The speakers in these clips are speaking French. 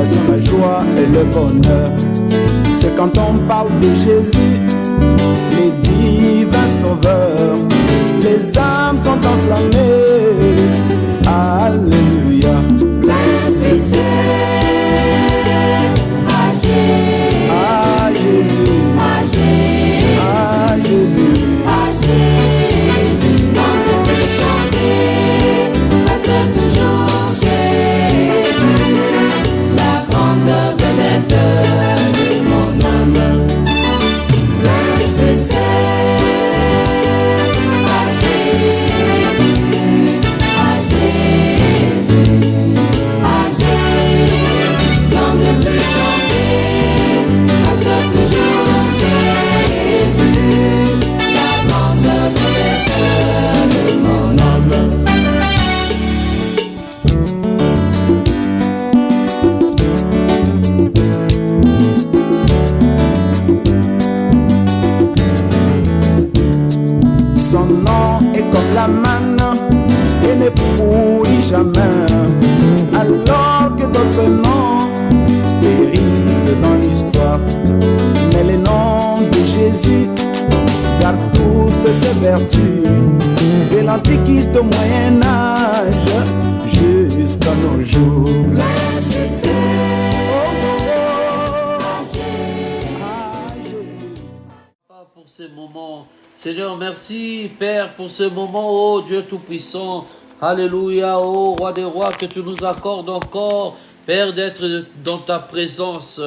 l'exaltation, la joie et le bonheur. C'est quand on parle de Jésus, les divins sauveurs, les âmes sont enflammées. Alléluia. Blessed say, à Jésus, à Jésus, Ah Jésus, à Jésus, dans le plus chanté, reste toujours Jésus, la grande vedette de mon âme. Blessed say, à Jésus, à Jésus, à Jésus, dans le plus chanté, reste toujours Jésus, la grande vedette de mon âme. son nom est comme la manne et ne pourrit jamais, alors que d'autres noms périssent dans l'histoire. Mais le nom de Jésus garde toutes ses vertus, de l'Antiquité au Moyen-Âge jusqu'à nos jours. Blessed say, Pour ces moments. Seigneur, merci, Père, pour ce moment, oh Dieu Tout-Puissant. Alléluia, oh Roi des Rois, que tu nous accordes encore, Père, d'être dans ta présence.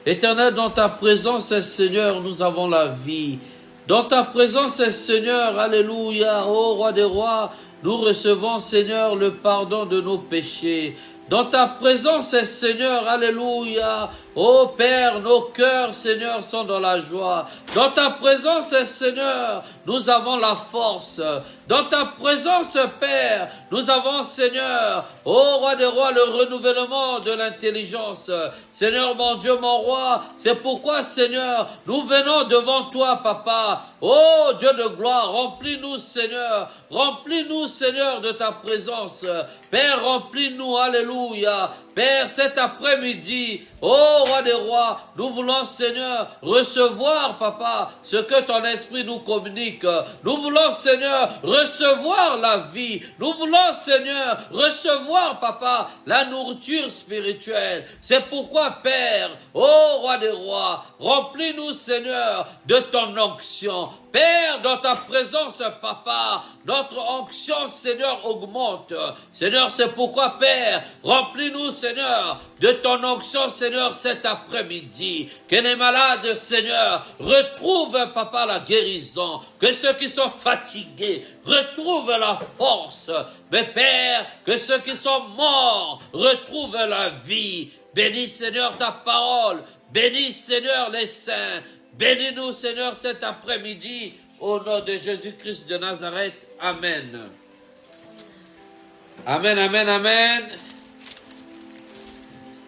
Éternel, dans ta présence, Seigneur, nous avons la vie. Dans ta présence, Seigneur, alléluia, oh Roi des Rois, nous recevons, Seigneur, le pardon de nos péchés. Dans ta présence, Seigneur, alléluia. Oh Père, nos cœurs, Seigneur, sont dans la joie. Dans ta présence, Seigneur, nous avons la force. Dans ta présence, Père, nous avons, Seigneur, oh Roi des Rois, le renouvellement de l'intelligence. Seigneur, mon Dieu, mon Roi, c'est pourquoi, Seigneur, nous venons devant toi, Papa. Oh Dieu de gloire, remplis-nous, Seigneur. Remplis-nous, Seigneur, de ta présence. Père, remplis-nous, alléluia. Père, cet après-midi, oh Roi des Rois, nous voulons, Seigneur, recevoir, Papa, ce que ton esprit nous communique. Nous voulons, Seigneur, recevoir la vie. Nous voulons, Seigneur, recevoir, Papa, la nourriture spirituelle. C'est pourquoi, Père, oh Roi des Rois, remplis-nous, Seigneur, de ton onction. Père, dans ta présence, Papa, notre onction, Seigneur, augmente. Seigneur, c'est pourquoi, Père, remplis-nous, Seigneur, de ton onction, Seigneur, cet après-midi. Que les malades, Seigneur, retrouvent, Papa, la guérison. Que ceux qui sont fatigués retrouvent la force. Mais, Père, que ceux qui sont morts retrouvent la vie. Bénis, Seigneur, ta parole. Bénis, Seigneur, les saints. Bénis-nous, Seigneur, cet après-midi, au nom de Jésus-Christ de Nazareth. Amen. Amen, amen, amen.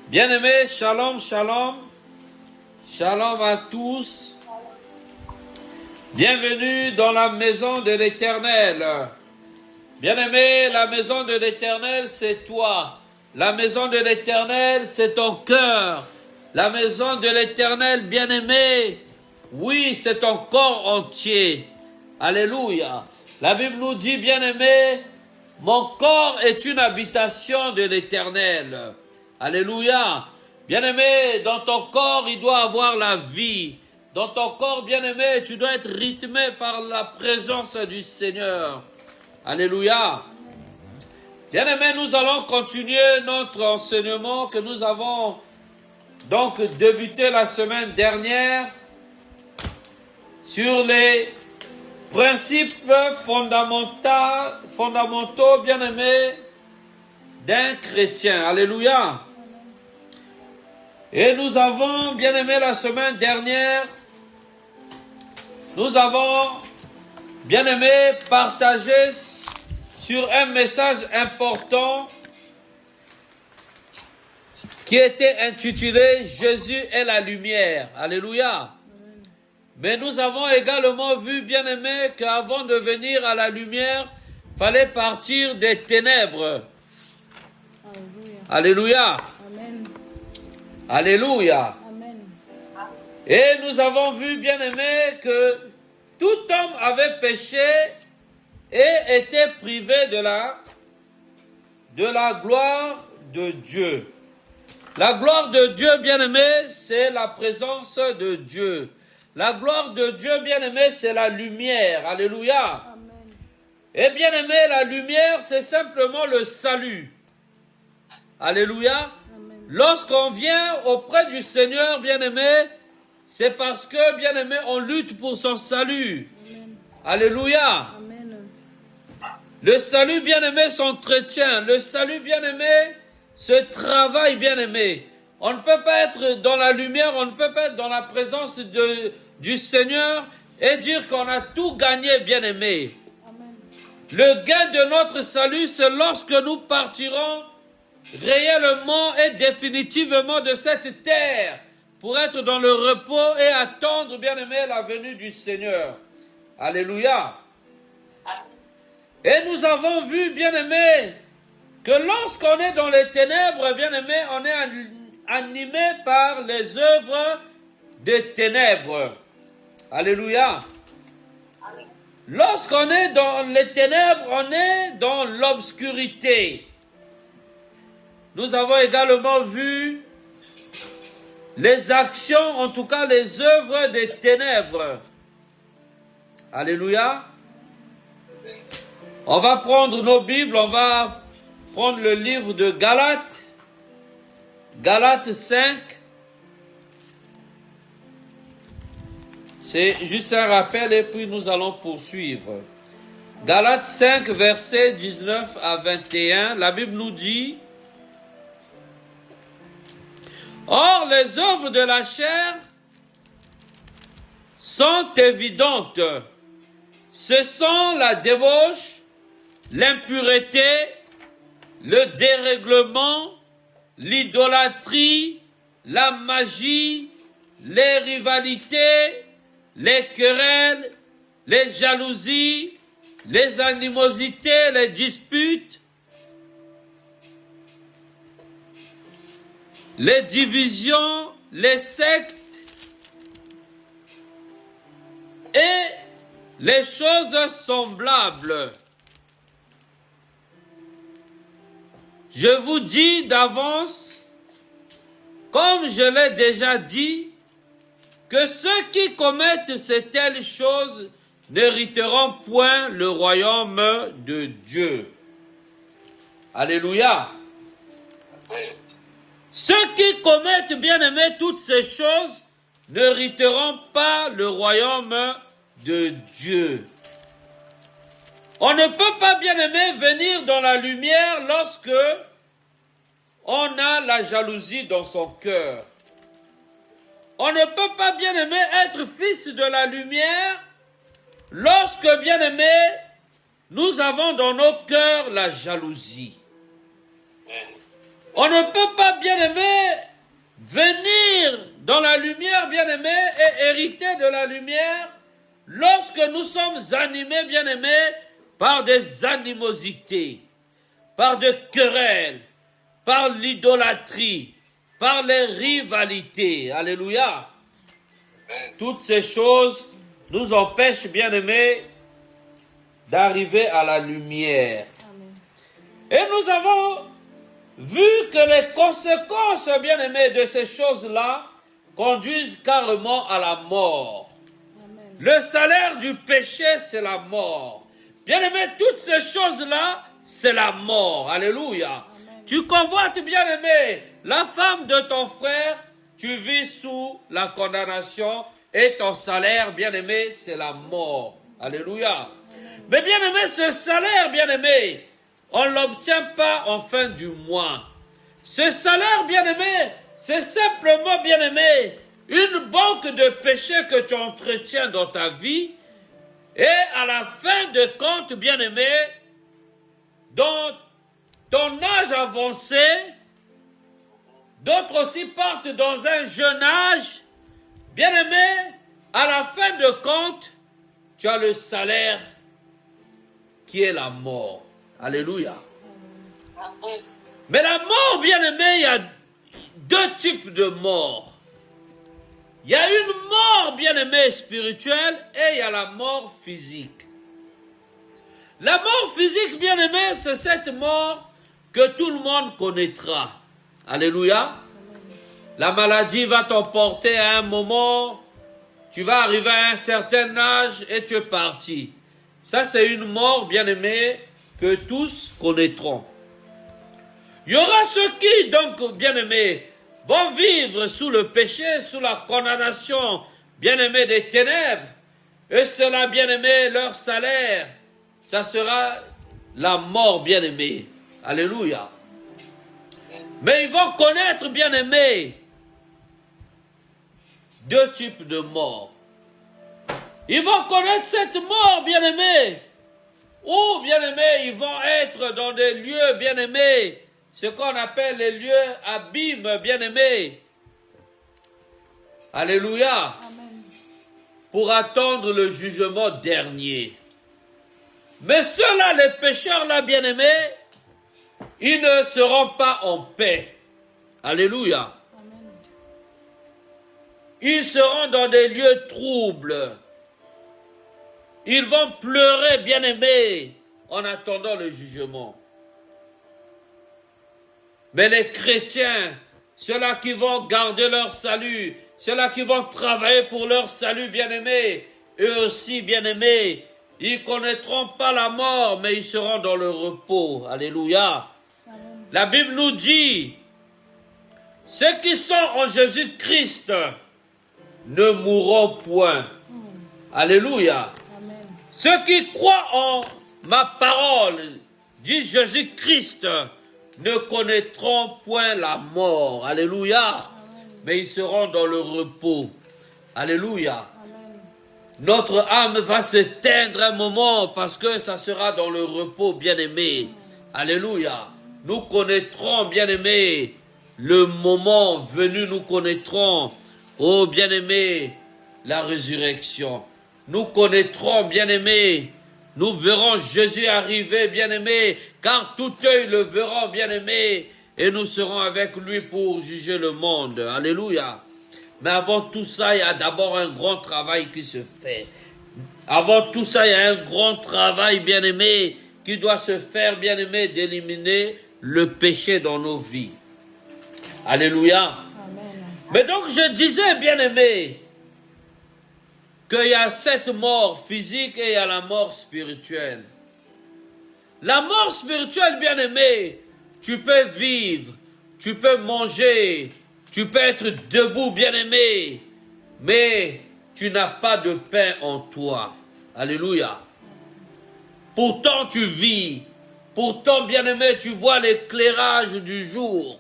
Bien-aimés, shalom, shalom. Shalom à tous. Bienvenue dans la maison de l'Éternel. Bien-aimé, la maison de l'Éternel, c'est toi. La maison de l'Éternel, c'est ton cœur. La maison de l'Éternel, bien-aimé, oui, c'est ton corps entier. Alléluia. La Bible nous dit, bien-aimé, mon corps est une habitation de l'Éternel. Alléluia. Bien-aimé, dans ton corps, il doit avoir la vie. Dans ton corps, bien-aimé, tu dois être rythmé par la présence du Seigneur. Alléluia. Bien-aimé, nous allons continuer notre enseignement que nous avons donc débuté la semaine dernière sur les principes fondamentaux, bien-aimés, d'un chrétien. Alléluia. Et nous avons, bien-aimés, la semaine dernière, nous avons, bien-aimés, partagé sur un message important qui était intitulé « Jésus est la lumière ». Alléluia. Mais nous avons également vu, bien-aimés, qu'avant de venir à la lumière, il fallait partir des ténèbres. Alléluia. Amen. Alléluia. Amen. Et nous avons vu, bien-aimés, que tout homme avait péché et était privé de la gloire de Dieu. La gloire de Dieu, bien-aimé, c'est la présence de Dieu. La gloire de Dieu, bien-aimé, c'est la lumière. Alléluia. Amen. Et bien-aimé, la lumière, c'est simplement le salut. Alléluia. Amen. Lorsqu'on vient auprès du Seigneur, bien-aimé, c'est parce que, bien-aimé, on lutte pour son salut. Amen. Alléluia. Amen. Le salut, bien-aimé, s'entretient. Le salut, bien-aimé, se travaille, bien-aimé. On ne peut pas être dans la lumière, on ne peut pas être dans la présence du Seigneur et dire qu'on a tout gagné, bien-aimé. Amen. Le gain de notre salut, c'est lorsque nous partirons réellement et définitivement de cette terre pour être dans le repos et attendre, bien-aimé, la venue du Seigneur. Alléluia. Et nous avons vu, bien-aimé, que lorsqu'on est dans les ténèbres, bien-aimé, on est animé par les œuvres des ténèbres. Alléluia. Lorsqu'on est dans les ténèbres, on est dans l'obscurité. Nous avons également vu les actions, en tout cas les œuvres des ténèbres. Alléluia. On va prendre nos Bibles, on va prendre le livre de Galates, Galates 5. C'est juste un rappel et puis nous allons poursuivre. Galates 5, versets 19 à 21, la Bible nous dit: Or, les œuvres de la chair sont évidentes. Ce sont la débauche, l'impureté, le dérèglement, l'idolâtrie, la magie, les rivalités, les querelles, les jalousies, les animosités, les disputes, les divisions, les sectes et les choses semblables. Je vous dis d'avance, comme je l'ai déjà dit, que ceux qui commettent ces telles choses n'hériteront point le royaume de Dieu. Alléluia. Ceux qui commettent, bien-aimés, toutes ces choses n'hériteront pas le royaume de Dieu. On ne peut pas, bien-aimé, venir dans la lumière lorsque on a la jalousie dans son cœur. On ne peut pas, bien-aimé, être fils de la lumière lorsque, bien-aimé, nous avons dans nos cœurs la jalousie. On ne peut pas, bien-aimé, venir dans la lumière, bien-aimé, et hériter de la lumière lorsque nous sommes animés, bien-aimés, par des animosités, par des querelles, par l'idolâtrie, par les rivalités. Alléluia. Toutes ces choses nous empêchent, bien-aimés, d'arriver à la lumière. Amen. Et nous avons vu que les conséquences, bien-aimés, de ces choses-là conduisent carrément à la mort. Amen. Le salaire du péché, c'est la mort. Bien-aimés, toutes ces choses-là, c'est la mort. Alléluia. Amen. Tu convoites, bien-aimé, la femme de ton frère, tu vis sous la condamnation et ton salaire, bien-aimé, c'est la mort. Alléluia. Mais bien-aimé, ce salaire, bien-aimé, on ne l'obtient pas en fin du mois. Ce salaire, bien-aimé, c'est simplement, bien-aimé, une banque de péchés que tu entretiens dans ta vie. Et à la fin de compte, bien-aimé, dans ton âge avancé, d'autres aussi partent dans un jeune âge. Bien-aimé, à la fin de compte, tu as le salaire qui est la mort. Alléluia. Mais la mort, bien-aimé, il y a deux types de mort. Il y a une mort, bien-aimée, spirituelle, et il y a la mort physique. La mort physique, bien-aimée, c'est cette mort que tout le monde connaîtra. Alléluia. La maladie va t'emporter à un moment, tu vas arriver à un certain âge et tu es parti. Ça, c'est une mort, bien-aimée, que tous connaîtront. Il y aura ceux qui, donc, bien-aimés, vont vivre sous le péché, sous la condamnation, bien-aimés, des ténèbres. Et cela, bien-aimés, leur salaire, ça sera la mort, bien-aimée. Alléluia. Mais ils vont connaître, bien-aimés, deux types de mort. Ils vont connaître cette mort, bien-aimés, ou, bien-aimés, ils vont être dans des lieux, bien-aimés, ce qu'on appelle les lieux abîmes, bien-aimés. Alléluia. Amen. Pour attendre le jugement dernier. Mais ceux-là, les pécheurs-là, bien-aimés, ils ne seront pas en paix. Alléluia. Amen. Ils seront dans des lieux troubles. Ils vont pleurer, bien-aimés, en attendant le jugement. Mais les chrétiens, ceux-là qui vont garder leur salut, ceux-là qui vont travailler pour leur salut, bien-aimés, eux aussi, bien-aimés, ils connaîtront pas la mort, mais ils seront dans le repos. Alléluia. Amen. La Bible nous dit, ceux qui sont en Jésus-Christ ne mourront point. Alléluia. Amen. Ceux qui croient en ma parole, dit Jésus-Christ, ne connaîtront point la mort. Alléluia. Amen. Mais ils seront dans le repos. Alléluia. Amen. Notre âme va s'éteindre un moment parce que ça sera dans le repos, bien-aimé. Alléluia. Nous connaîtrons, bien-aimé, le moment venu, nous connaîtrons, oh bien-aimé, la résurrection. Nous connaîtrons, bien-aimé, nous verrons Jésus arriver, bien-aimé, car tout œil le verra, bien-aimé, et nous serons avec lui pour juger le monde. Alléluia. Mais avant tout ça, il y a d'abord un grand travail qui se fait. Avant tout ça, il y a un grand travail, bien-aimé, qui doit se faire, bien-aimé, d'éliminer le péché dans nos vies. Alléluia. Amen. Mais donc, je disais, bien-aimé, qu'il y a cette mort physique et il y a la mort spirituelle. La mort spirituelle, bien-aimé, tu peux vivre, tu peux manger, tu peux être debout, bien-aimé, mais tu n'as pas de pain en toi. Alléluia. Pourtant, tu vis. Pourtant, bien-aimé, tu vois l'éclairage du jour.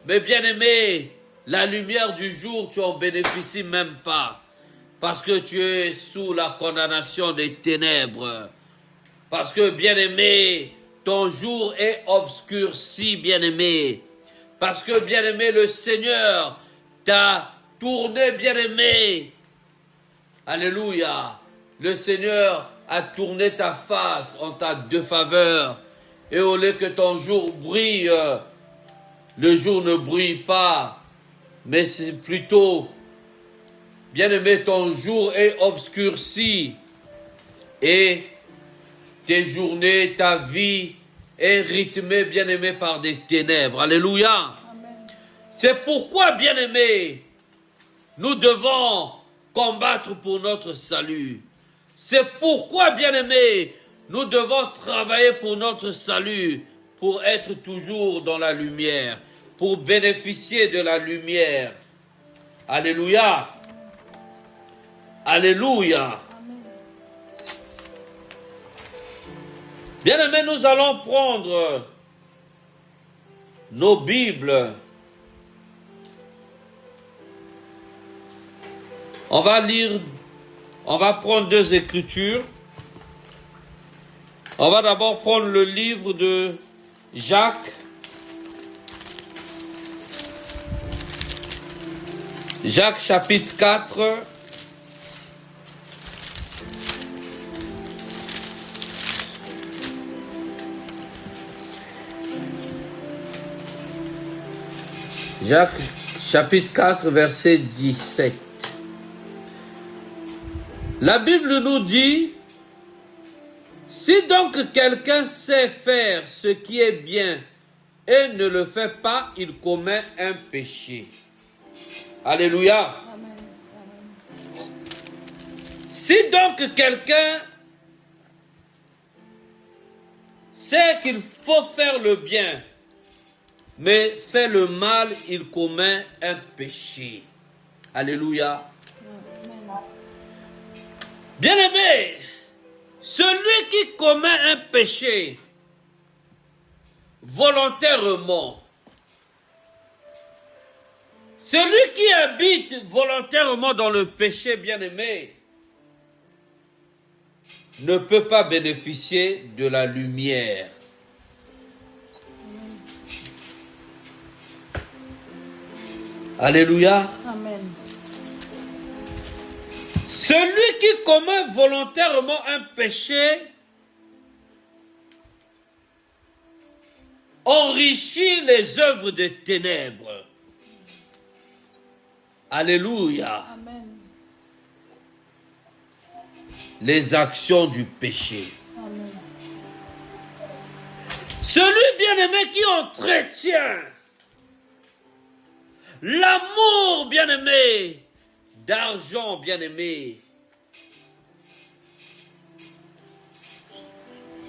Mais bien-aimé, la lumière du jour, tu en bénéficies même pas. Parce que tu es sous la condamnation des ténèbres. Parce que, bien-aimé, ton jour est obscurci, bien-aimé. Parce que, bien-aimé, le Seigneur t'a tourné, bien-aimé. Alléluia. Le Seigneur a tourné ta face en ta défaveur. Et au lieu que ton jour brille, le jour ne brille pas. Mais c'est plutôt, bien-aimé, ton jour est obscurci. Et tes journées, ta vie est rythmée, bien-aimé, par des ténèbres. Alléluia. Amen. C'est pourquoi, bien-aimé, nous devons combattre pour notre salut. C'est pourquoi, bien-aimé, nous devons travailler pour notre salut, pour être toujours dans la lumière, pour bénéficier de la lumière. Alléluia. Alléluia. Amen. Bien-aimés, nous allons prendre nos Bibles. On va lire, on va prendre deux écritures. On va d'abord prendre le livre de Jacques. Jacques chapitre 4. Jacques chapitre 4 verset 17. La Bible nous dit, si donc quelqu'un sait faire ce qui est bien et ne le fait pas, il commet un péché. Alléluia. Amen. Si donc quelqu'un sait qu'il faut faire le bien, mais fait le mal, il commet un péché. Alléluia. Amen. Bien-aimé, celui qui commet un péché volontairement, celui qui habite volontairement dans le péché, bien-aimé, ne peut pas bénéficier de la lumière. Alléluia. Amen. Celui qui commet volontairement un péché enrichit les œuvres des ténèbres. Alléluia. Amen. Les actions du péché. Amen. Celui bien-aimé qui entretient l'amour bien-aimé d'argent bien-aimé.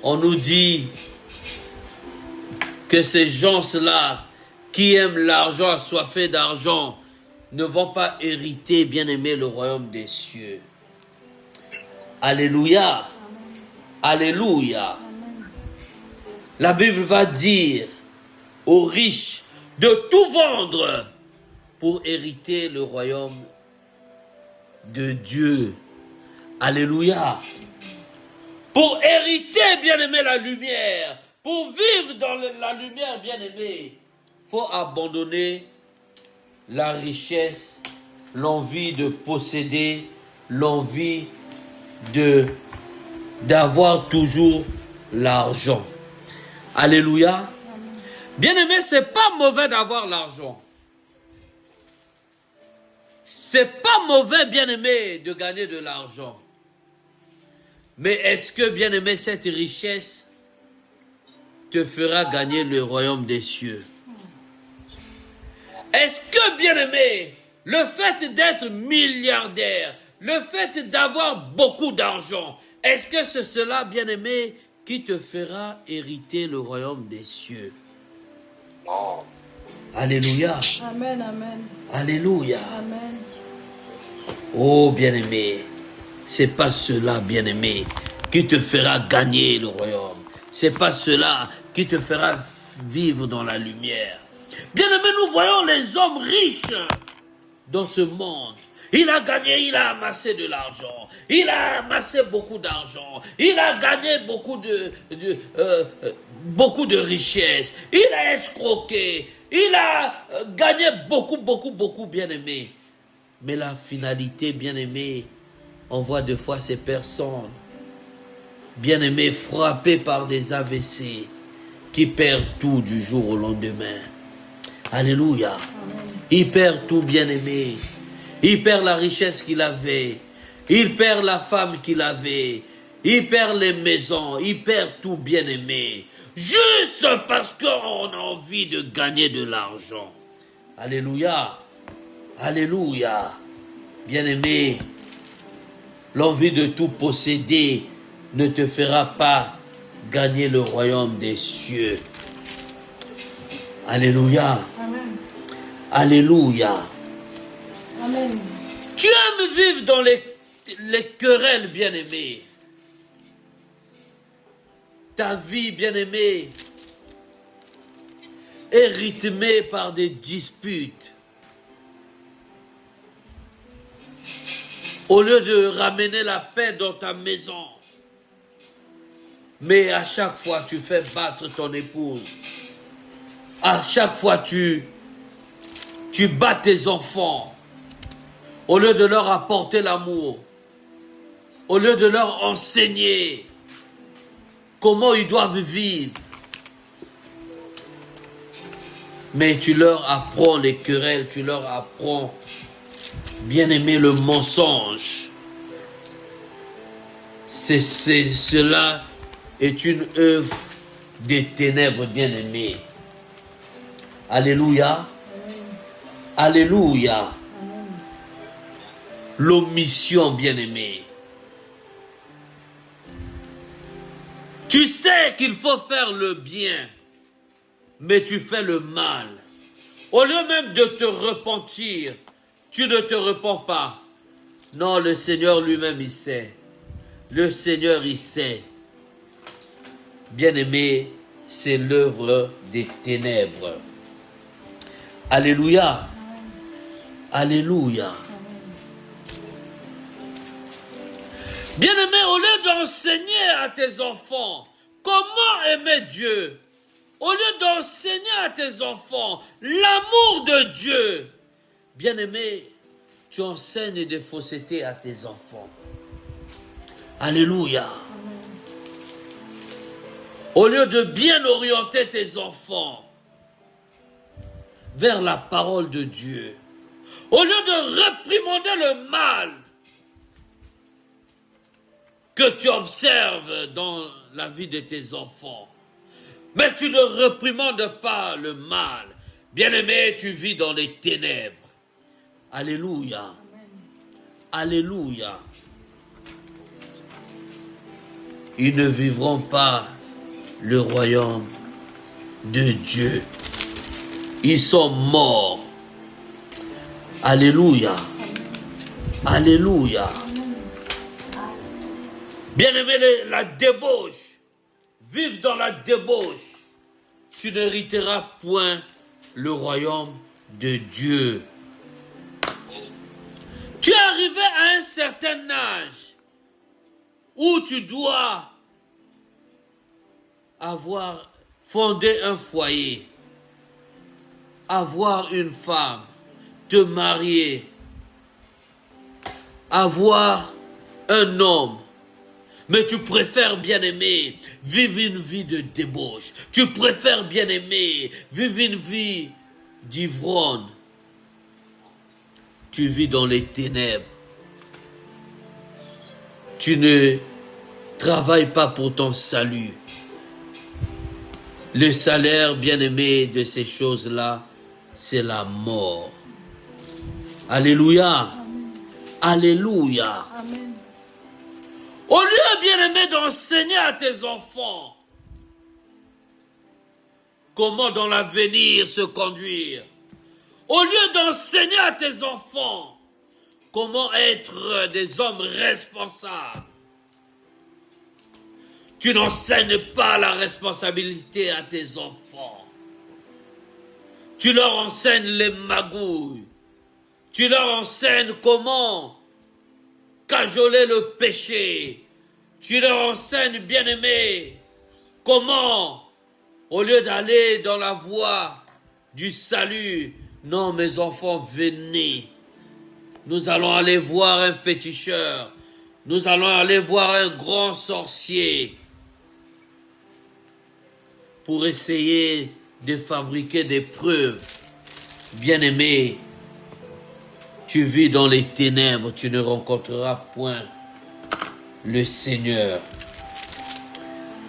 On nous dit que ces gens-là qui aiment l'argent, assoiffés d'argent, ne vont pas hériter, bien-aimé, le royaume des cieux. Alléluia. Alléluia. Amen. La Bible va dire aux riches de tout vendre pour hériter le royaume de Dieu. Alléluia. Pour hériter, bien-aimé, la lumière, pour vivre dans la lumière, bien-aimé, il faut abandonner la richesse, l'envie de posséder, l'envie d'avoir toujours l'argent. Alléluia. Bien-aimé, c'est pas mauvais d'avoir l'argent. C'est pas mauvais, bien-aimé, de gagner de l'argent. Mais est-ce que, bien-aimé, cette richesse te fera gagner le royaume des cieux? Est-ce que, bien-aimé, le fait d'être milliardaire, le fait d'avoir beaucoup d'argent, est-ce que c'est cela, bien-aimé, qui te fera hériter le royaume des cieux? Alléluia. Amen. Amen. Alléluia. Amen. Oh, bien-aimé, c'est pas cela, bien-aimé, qui te fera gagner le royaume. C'est pas cela qui te fera vivre dans la lumière. Bien-aimé, nous voyons les hommes riches dans ce monde. Il a gagné, il a amassé de l'argent. Il a amassé beaucoup d'argent. Il a gagné beaucoup de richesses. Il a escroqué. Il a gagné beaucoup, bien-aimé. Mais la finalité, bien-aimé, on voit des fois ces personnes, bien-aimées, frappées par des AVC, qui perdent tout du jour au lendemain. Alléluia. Amen. Il perd tout, bien-aimé. Il perd la richesse qu'il avait. Il perd la femme qu'il avait. Il perd les maisons. Il perd tout, bien-aimé. Juste parce qu'on a envie de gagner de l'argent. Alléluia. Alléluia. Bien-aimé, l'envie de tout posséder ne te fera pas gagner le royaume des cieux. Alléluia. Amen. Alléluia. Amen. Tu aimes vivre dans les querelles, bien-aimé. Ta vie, bien-aimé, est rythmée par des disputes. Au lieu de ramener la paix dans ta maison, mais à chaque fois tu fais battre ton épouse. À chaque fois tu bats tes enfants. Au lieu de leur apporter l'amour, au lieu de leur enseigner comment ils doivent vivre. Mais tu leur apprends les querelles, tu leur apprends, bien-aimé, le mensonge. Cela est une œuvre des ténèbres, bien-aimé. Alléluia. Alléluia. L'omission, bien-aimé. Tu sais qu'il faut faire le bien, mais tu fais le mal. Au lieu même de te repentir, tu ne te repens pas. Non, le Seigneur lui-même, il sait. Le Seigneur, il sait. Bien-aimé, c'est l'œuvre des ténèbres. Alléluia. Alléluia. Bien-aimé, au lieu d'enseigner à tes enfants comment aimer Dieu, au lieu d'enseigner à tes enfants l'amour de Dieu, bien-aimé, tu enseignes des faussetés à tes enfants. Alléluia. Au lieu de bien orienter tes enfants vers la parole de Dieu, au lieu de réprimander le mal que tu observes dans la vie de tes enfants, mais tu ne réprimandes pas le mal. Bien-aimé, tu vis dans les ténèbres. Alléluia. Amen. Alléluia. Ils ne vivront pas le royaume de Dieu. Ils sont morts. Alléluia. Alléluia. Bien-aimé, la débauche. Vive dans la débauche. Tu n'hériteras point le royaume de Dieu. Tu es arrivé à un certain âge où tu dois avoir fondé un foyer, avoir une femme, te marier, avoir un homme. Mais tu préfères, bien-aimé, vivre une vie de débauche. Tu préfères, bien-aimé, vivre une vie d'ivrogne. Tu vis dans les ténèbres. Tu ne travailles pas pour ton salut. Le salaire, bien-aimé, de ces choses-là, c'est la mort. Alléluia. Alléluia. Amen. Au lieu, bien-aimé, d'enseigner à tes enfants comment dans l'avenir se conduire, au lieu d'enseigner à tes enfants comment être des hommes responsables, tu n'enseignes pas la responsabilité à tes enfants. Tu leur enseignes les magouilles. Tu leur enseignes comment cajoler le péché. Tu leur enseignes, bien-aimé, comment, au lieu d'aller dans la voie du salut, non, mes enfants, venez. Nous allons aller voir un féticheur. Nous allons aller voir un grand sorcier pour essayer de fabriquer des preuves. Bien-aimé, tu vis dans les ténèbres, tu ne rencontreras point le Seigneur.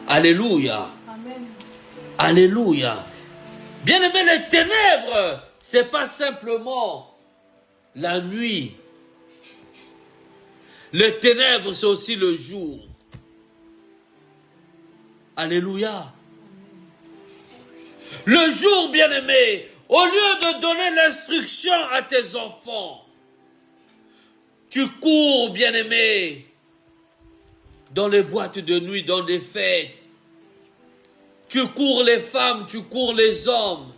Alléluia. Amen. Alléluia. Bien-aimé, les ténèbres, c'est pas simplement la nuit. Les ténèbres, c'est aussi le jour. Alléluia. Le jour, bien-aimé, au lieu de donner l'instruction à tes enfants, tu cours, bien-aimé, dans les boîtes de nuit, dans des fêtes. Tu cours les femmes, tu cours les hommes.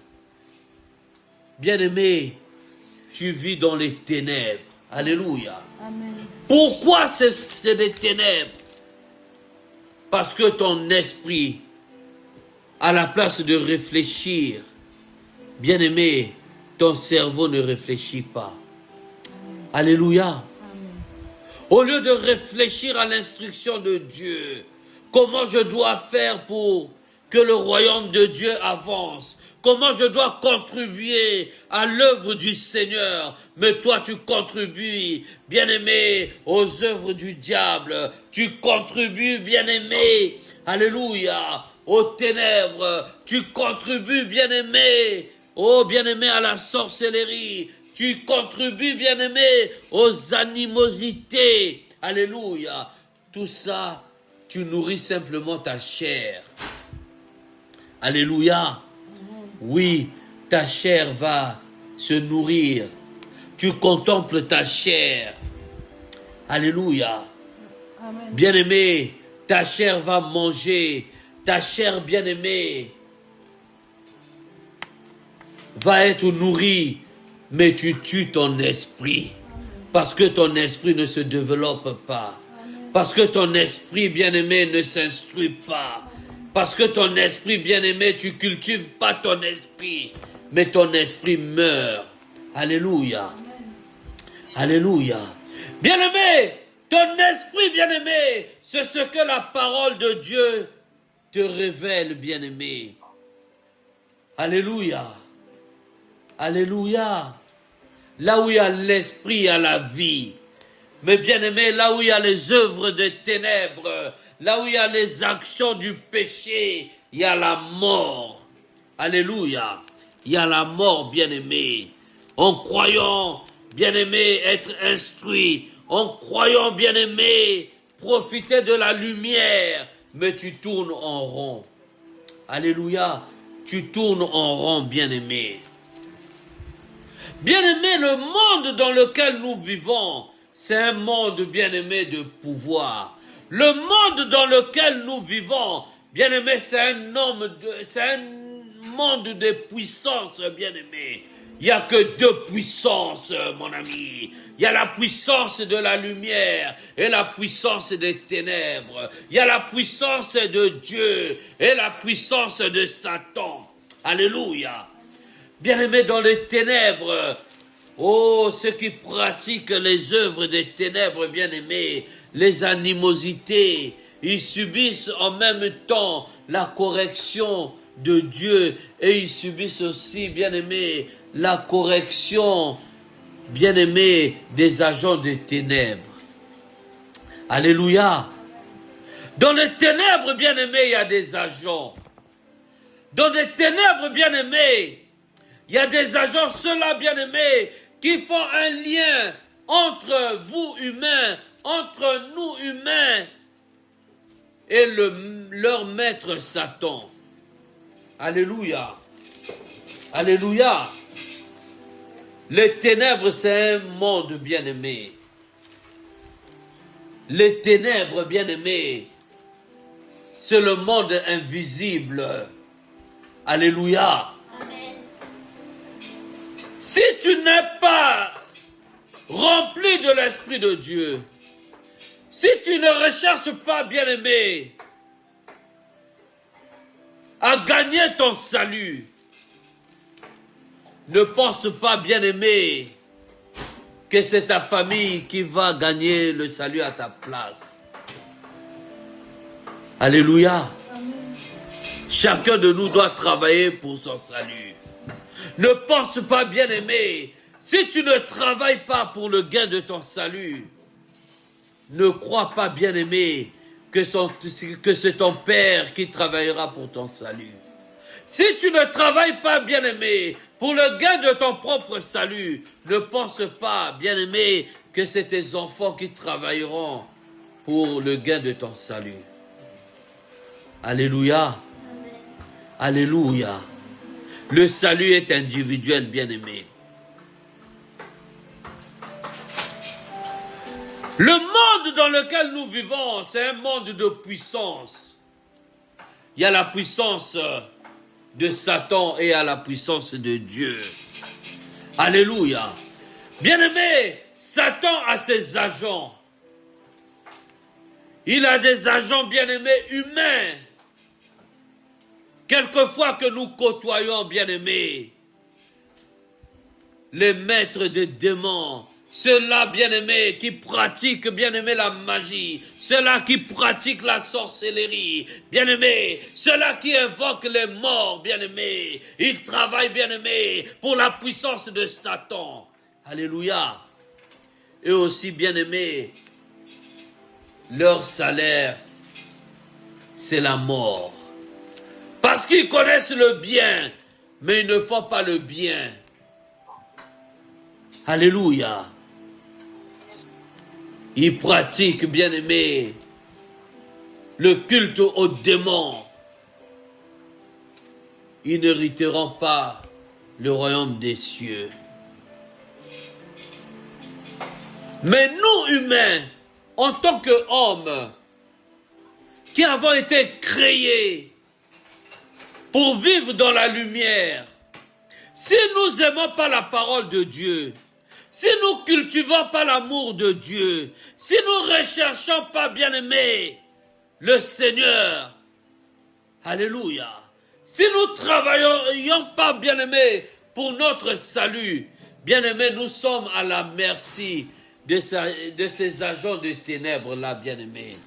Bien-aimé, tu vis dans les ténèbres. Alléluia. Amen. Pourquoi c'est des ténèbres? Parce que ton esprit, à la place de réfléchir, bien-aimé, ton cerveau ne réfléchit pas. Alléluia. Amen. Au lieu de réfléchir à l'instruction de Dieu, comment je dois faire pour que le royaume de Dieu avance. Comment je dois contribuer à l'œuvre du Seigneur. Mais toi, tu contribues, bien-aimé, aux œuvres du diable. Tu contribues, bien-aimé, alléluia, aux ténèbres. Tu contribues, bien-aimé, oh bien-aimé, à la sorcellerie. Tu contribues, bien-aimé, aux animosités. Alléluia. Tout ça, tu nourris simplement ta chair. Alléluia. Oui, ta chair va se nourrir. Tu contemples ta chair. Alléluia. Amen. Bien-aimé, ta chair va manger. Ta chair, bien-aimée, va être nourrie. Mais tu tues ton esprit. Parce que ton esprit ne se développe pas. Parce que ton esprit, bien-aimé, ne s'instruit pas. Parce que ton esprit, bien-aimé, tu cultives pas ton esprit, mais ton esprit meurt. Alléluia. Alléluia. Bien-aimé, ton esprit, bien-aimé, c'est ce que la parole de Dieu te révèle, bien-aimé. Alléluia. Alléluia. Là où il y a l'esprit, il y a la vie. Mais bien-aimé, là où il y a les œuvres des ténèbres, là où il y a les actions du péché, il y a la mort. Alléluia. Il y a la mort, bien-aimé. En croyant, bien-aimé, être instruit. En croyant, bien-aimé, profiter de la lumière. Mais tu tournes en rond. Alléluia. Tu tournes en rond, bien-aimé. Bien-aimé, le monde dans lequel nous vivons, c'est un monde, bien-aimé, de pouvoir. Le monde dans lequel nous vivons, bien-aimé, c'est un monde de puissance, bien-aimé. Il n'y a que deux puissances, mon ami. Il y a la puissance de la lumière et la puissance des ténèbres. Il y a la puissance de Dieu et la puissance de Satan. Alléluia. Bien-aimé, dans les ténèbres, oh, ceux qui pratiquent les œuvres des ténèbres, bien-aimés, les animosités, ils subissent en même temps la correction de Dieu et ils subissent aussi, bien-aimés, la correction, bien-aimés, des agents des ténèbres. Alléluia. Dans les ténèbres, bien-aimés, il y a des agents. Dans les ténèbres, bien-aimés, il y a des agents, ceux-là, bien-aimés, qui font un lien entre vous humains, entre nous humains, et leur maître Satan. Alléluia. Alléluia. Les ténèbres, c'est un monde bien-aimé. Les ténèbres, bien-aimés, c'est le monde invisible. Alléluia. Si tu n'es pas rempli de l'Esprit de Dieu, si tu ne recherches pas, bien-aimé, à gagner ton salut, ne pense pas, bien-aimé, que c'est ta famille qui va gagner le salut à ta place. Alléluia. Chacun de nous doit travailler pour son salut. Ne pense pas, bien-aimé, si tu ne travailles pas pour le gain de ton salut, ne crois pas, bien-aimé, que c'est ton Père qui travaillera pour ton salut. Si tu ne travailles pas, bien-aimé, pour le gain de ton propre salut, ne pense pas, bien-aimé, que c'est tes enfants qui travailleront pour le gain de ton salut. Alléluia. Alléluia. Le salut est individuel, bien-aimé. Le monde dans lequel nous vivons, c'est un monde de puissance. Il y a la puissance de Satan et il y a la puissance de Dieu. Alléluia. Bien-aimé, Satan a ses agents. Il a des agents, bien-aimés, humains. Quelquefois que nous côtoyons, bien-aimés, les maîtres des démons, ceux-là, bien-aimés, qui pratiquent, bien-aimés, la magie, ceux-là qui pratiquent la sorcellerie, bien-aimés, ceux-là qui invoquent les morts, bien-aimés, ils travaillent, bien-aimés, pour la puissance de Satan. Alléluia. Et aussi, bien-aimés, leur salaire, c'est la mort. Parce qu'ils connaissent le bien, mais ils ne font pas le bien. Alléluia. Ils pratiquent, bien-aimés, le culte aux démons. Ils n'hériteront pas le royaume des cieux. Mais nous, humains, en tant qu'hommes, qui avons été créés pour vivre dans la lumière, si nous n'aimons pas la parole de Dieu, si nous ne cultivons pas l'amour de Dieu, si nous ne recherchons pas, bien-aimés, le Seigneur, alléluia, si nous ne travaillons pas, bien-aimés, pour notre salut, bien-aimés, nous sommes à la merci de ces agents de ténèbres-là, bien-aimés.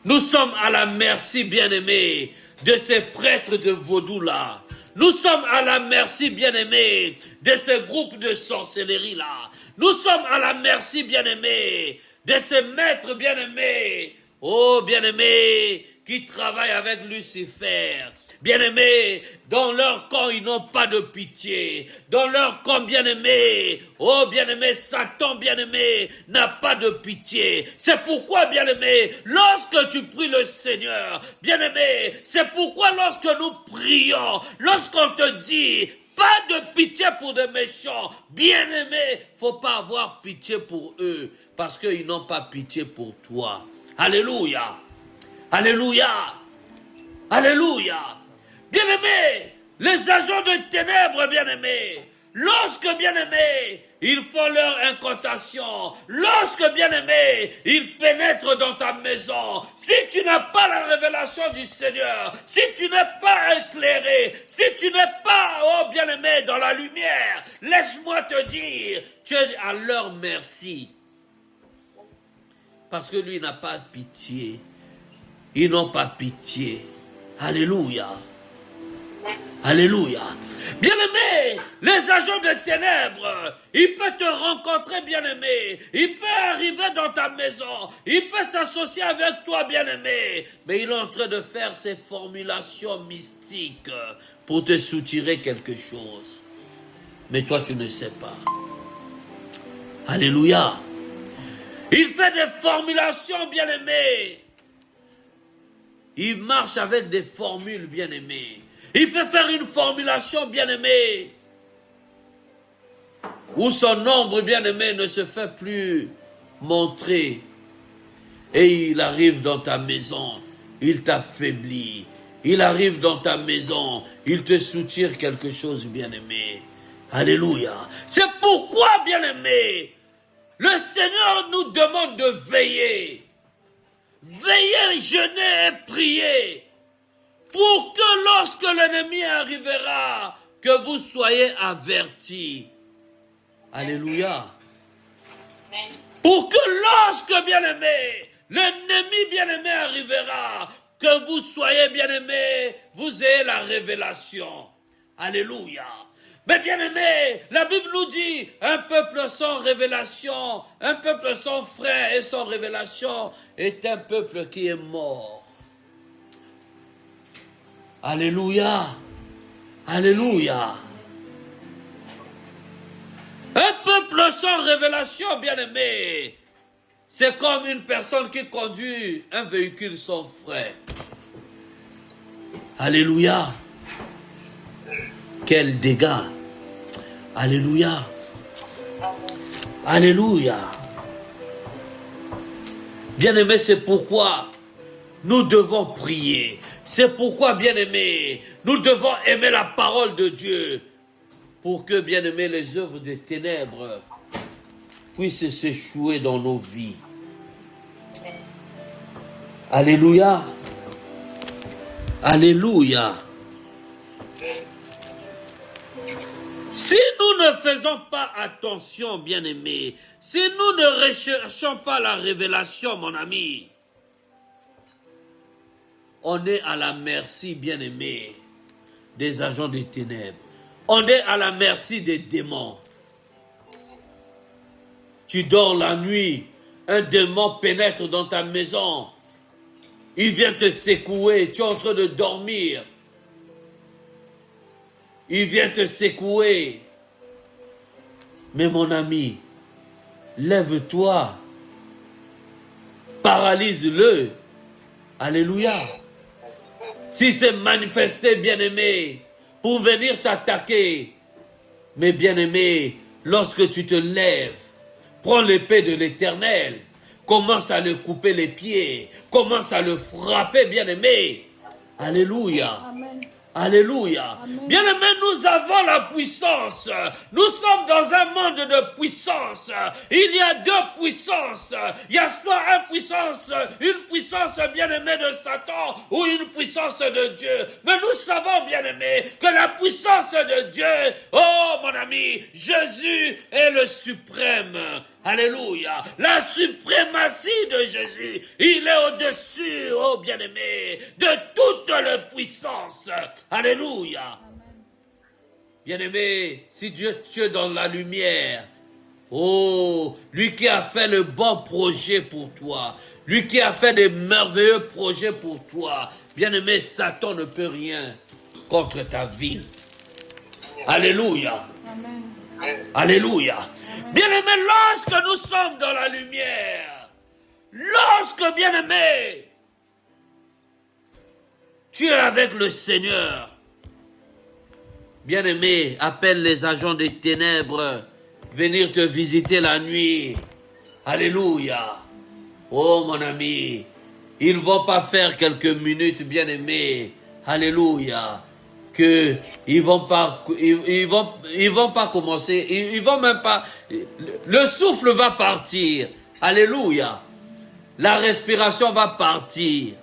Nous sommes à la merci, bien-aimés, de ces prêtres de vaudou-là. Nous sommes à la merci, bien-aimés, de ces groupes de sorcellerie-là. Nous sommes à la merci, bien-aimés, de ces maîtres, bien-aimés, oh, bien-aimés, qui travaillent avec Lucifer. Bien-aimés, dans leur camp, ils n'ont pas de pitié. Dans leur camp, bien-aimés, oh, bien-aimés, Satan, bien-aimé, n'a pas de pitié. C'est pourquoi, bien-aimé, lorsque tu pries le Seigneur, bien-aimé, c'est pourquoi lorsque nous prions, lorsqu'on te dit, pas de pitié pour des méchants, bien-aimé, faut pas avoir pitié pour eux, parce qu'ils n'ont pas pitié pour toi. Alléluia. Alléluia. Alléluia. Bien-aimés, les agents de ténèbres, bien-aimés, lorsque, bien-aimés, ils font leur incantation, lorsque, bien-aimés, ils pénètrent dans ta maison, si tu n'as pas la révélation du Seigneur, si tu n'es pas éclairé, si tu n'es pas, oh bien-aimé, dans la lumière, laisse-moi te dire, tu es à leur merci. Parce que lui n'a pas pitié. Ils n'ont pas pitié. Alléluia. Alléluia. Bien-aimé, les agents de ténèbres, il peut te rencontrer, bien-aimé. Il peut arriver dans ta maison. Il peut s'associer avec toi, bien-aimé. Mais il est en train de faire ses formulations mystiques pour te soutirer quelque chose. Mais toi, tu ne sais pas. Alléluia. Il fait des formulations, bien-aimé. Il marche avec des formules, bien-aimées. Il peut faire une formulation, bien-aimée, où son ombre, bien-aimé, ne se fait plus montrer. Et il arrive dans ta maison, il t'affaiblit. Il arrive dans ta maison, il te soutire quelque chose, bien-aimé. Alléluia. C'est pourquoi, bien-aimé, le Seigneur nous demande de veiller. Veillez, jeûnez et priez, pour que lorsque l'ennemi arrivera, que vous soyez avertis. Alléluia. Pour que lorsque, bien-aimé, l'ennemi bien-aimé arrivera, que vous soyez bien-aimé, vous ayez la révélation. Alléluia. Mais bien-aimé, la Bible nous dit, un peuple sans révélation, un peuple sans frein et sans révélation est un peuple qui est mort. Alléluia. Alléluia. Un peuple sans révélation, bien-aimé, c'est comme une personne qui conduit un véhicule sans frein. Alléluia. Quel dégât. Alléluia. Alléluia. Bien-aimé, c'est pourquoi nous devons prier. C'est pourquoi, bien-aimé, nous devons aimer la parole de Dieu pour que, bien-aimé, les œuvres des ténèbres puissent s'échouer dans nos vies. Alléluia. Alléluia. Si nous ne faisons pas attention, bien-aimés, si nous ne recherchons pas la révélation, mon ami, on est à la merci, bien-aimés, des agents des ténèbres. On est à la merci des démons. Tu dors la nuit, un démon pénètre dans ta maison. Il vient te secouer, tu es en train de dormir. Il vient te secouer. Mais mon ami, lève-toi. Paralyse-le. Alléluia. Si c'est manifesté, bien-aimé, pour venir t'attaquer, mais bien-aimé, lorsque tu te lèves, prends l'épée de l'Éternel, commence à le couper les pieds, commence à le frapper, bien-aimé. Alléluia. Amen. Alléluia. Bien-aimés, nous avons la puissance. Nous sommes dans un monde de puissance. Il y a deux puissances. Il y a soit une puissance bien-aimée de Satan ou une puissance de Dieu. Mais nous savons, bien-aimés, que la puissance de Dieu, oh mon ami, Jésus est le suprême. Alléluia. La suprématie de Jésus, il est au-dessus, oh bien-aimé, de toute la puissance. Alléluia. Bien-aimé, si Dieu tu es dans la lumière, oh, lui qui a fait le bon projet pour toi, lui qui a fait des merveilleux projets pour toi, bien-aimé, Satan ne peut rien contre ta vie. Alléluia. Amen. Alléluia. Bien-aimé, lorsque nous sommes dans la lumière, lorsque, bien-aimé, tu es avec le Seigneur, bien-aimé, appelle les agents des ténèbres, venir te visiter la nuit. Alléluia. Oh mon ami, ils ne vont pas faire quelques minutes, bien-aimé. Alléluia. Que ils vont pas commencer, ils vont même pas, le souffle va partir. Alléluia. La respiration va partir.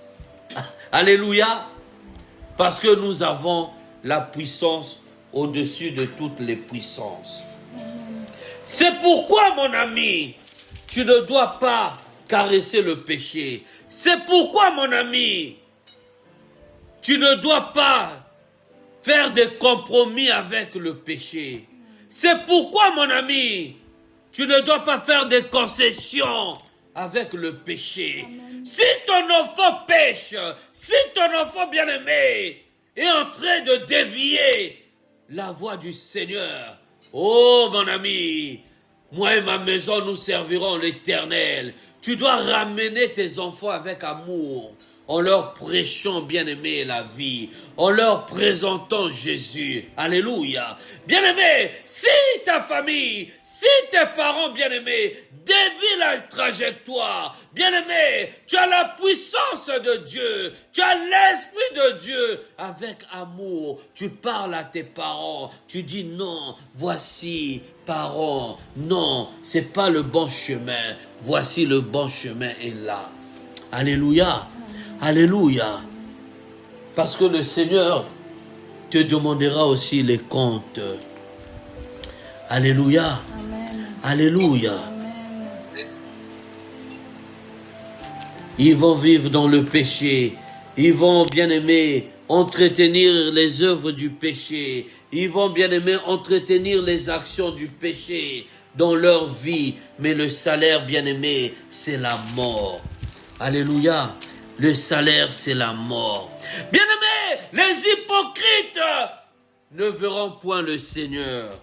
Alléluia. Parce que nous avons la puissance au-dessus de toutes les puissances. C'est pourquoi, mon ami, tu ne dois pas caresser le péché. C'est pourquoi, mon ami, tu ne dois pas faire des compromis avec le péché. C'est pourquoi, mon ami, tu ne dois pas faire des concessions avec le péché. Amen. Si ton enfant pêche, si ton enfant bien-aimé est en train de dévier la voie du Seigneur, oh mon ami, moi et ma maison, nous servirons l'Éternel. Tu dois ramener tes enfants avec amour, en leur prêchant, bien-aimé, la vie, en leur présentant Jésus. Alléluia. Bien-aimé, si ta famille, si tes parents, bien-aimés, dévient la trajectoire, bien-aimé, tu as la puissance de Dieu, tu as l'Esprit de Dieu, avec amour, tu parles à tes parents, tu dis non, voici, parents, non, c'est pas le bon chemin, voici le bon chemin est là. Alléluia. Alléluia. Parce que le Seigneur te demandera aussi les comptes. Alléluia. Amen. Alléluia. Amen. Ils vont vivre dans le péché. Ils vont, bien aimer, entretenir les œuvres du péché. Ils vont, bien aimer, entretenir les actions du péché dans leur vie. Mais le salaire, bien aimé, c'est la mort. Alléluia. Le salaire, c'est la mort. Bien-aimés, les hypocrites ne verront point le Seigneur,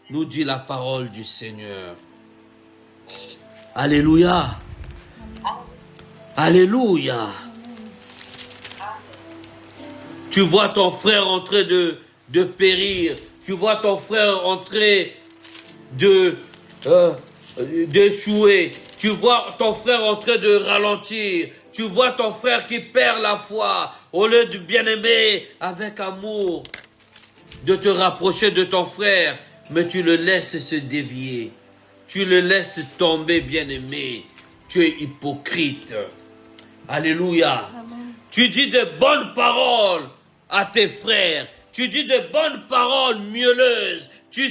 nous dit la parole du Seigneur. Alléluia. Alléluia. Tu vois ton frère en train de périr. Tu vois ton frère en train d'échouer. Tu vois ton frère en train de ralentir. Tu vois ton frère qui perd la foi. Au lieu de bien-aimer avec amour, de te rapprocher de ton frère, mais tu le laisses se dévier. Tu le laisses tomber, bien-aimé. Tu es hypocrite. Alléluia. Amen. Tu dis de bonnes paroles à tes frères tu dis de bonnes paroles mielleuses, tu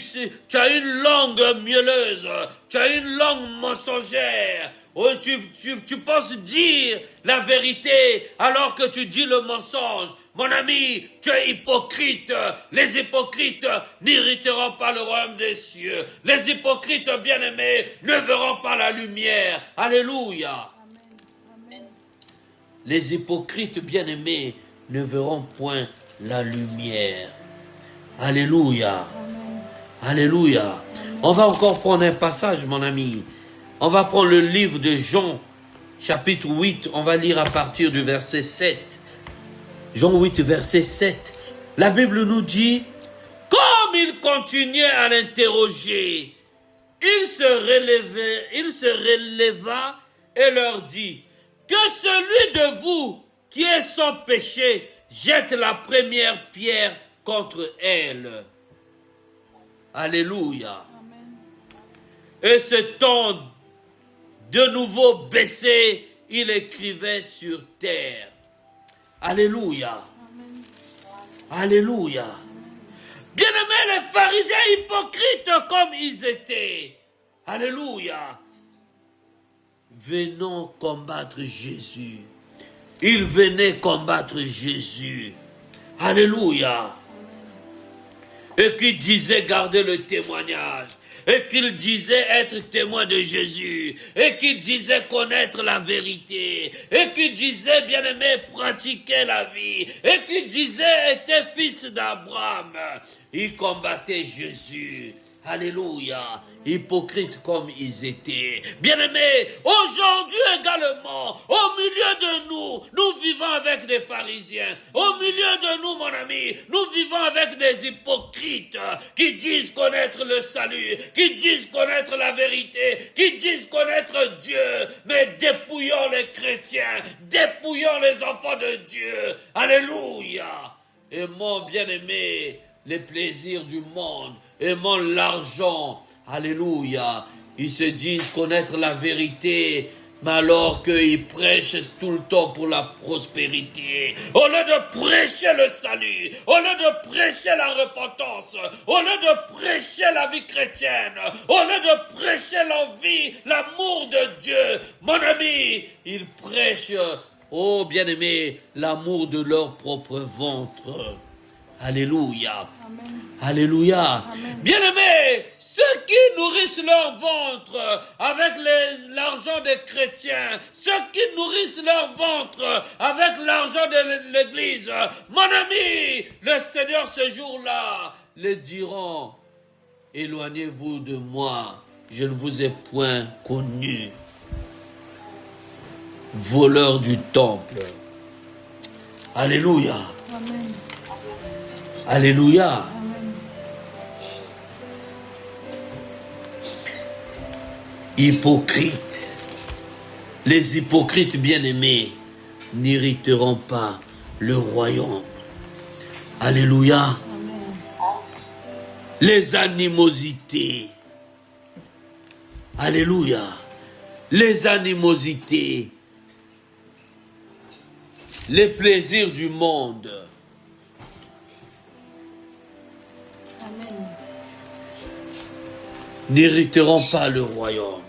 as une langue mielleuse, tu as une langue mensongère. Oh, tu penses dire la vérité alors que tu dis le mensonge. Mon ami, tu es hypocrite. Les hypocrites n'hériteront pas le royaume des cieux. Les hypocrites bien-aimés ne verront pas la lumière. Alléluia. Amen. Les hypocrites bien-aimés ne verront point la lumière. Alléluia. Amen. Alléluia. On va encore prendre un passage, mon ami. On va prendre le livre de Jean, chapitre 8. On va lire à partir du verset 7. Jean 8, verset 7. La Bible nous dit, comme il continuait à l'interroger, il se releva et leur dit, que celui de vous qui est sans péché jette la première pierre contre elle. Alléluia. Amen. Et ce temps de nouveau baissé, il écrivait sur terre. Alléluia. Amen. Alléluia. Bien-aimés, les pharisiens hypocrites comme ils étaient. Alléluia. Venons combattre Jésus. Ils venaient combattre Jésus. Alléluia. Et qui disait garder le témoignage. Et qu'il disait être témoin de Jésus, et qu'il disait connaître la vérité, et qu'il disait, bien-aimé, pratiquer la vie, et qu'il disait était fils d'Abraham. Il combattait Jésus. Alléluia. Hypocrites comme ils étaient. Bien-aimés, aujourd'hui également, au milieu de nous, nous vivons avec des pharisiens. Au milieu de nous, mon ami, nous vivons avec des hypocrites qui disent connaître le salut, qui disent connaître la vérité, qui disent connaître Dieu, mais dépouillons les chrétiens, dépouillons les enfants de Dieu. Alléluia. Et mon bien-aimé, les plaisirs du monde, aimant l'argent, alléluia, ils se disent connaître la vérité, mais alors qu'ils prêchent tout le temps pour la prospérité, au lieu de prêcher le salut, au lieu de prêcher la repentance, au lieu de prêcher la vie chrétienne, au lieu de prêcher l'envie, l'amour de Dieu, mon ami, ils prêchent, oh bien-aimé, l'amour de leur propre ventre. Alléluia. Amen. Alléluia. Amen. Bien-aimés, ceux qui nourrissent leur ventre avec l'argent des chrétiens, ceux qui nourrissent leur ventre avec l'argent de l'église, mon ami, le Seigneur ce jour-là les diront, éloignez-vous de moi, je ne vous ai point connu. Voleurs du temple. Alléluia. Amen. Alléluia. Amen. Hypocrites. Les hypocrites bien-aimés n'hériteront pas le royaume. Alléluia. Amen. Les animosités. Alléluia. Les animosités. Les plaisirs du monde. Amen. N'hériteront pas le royaume.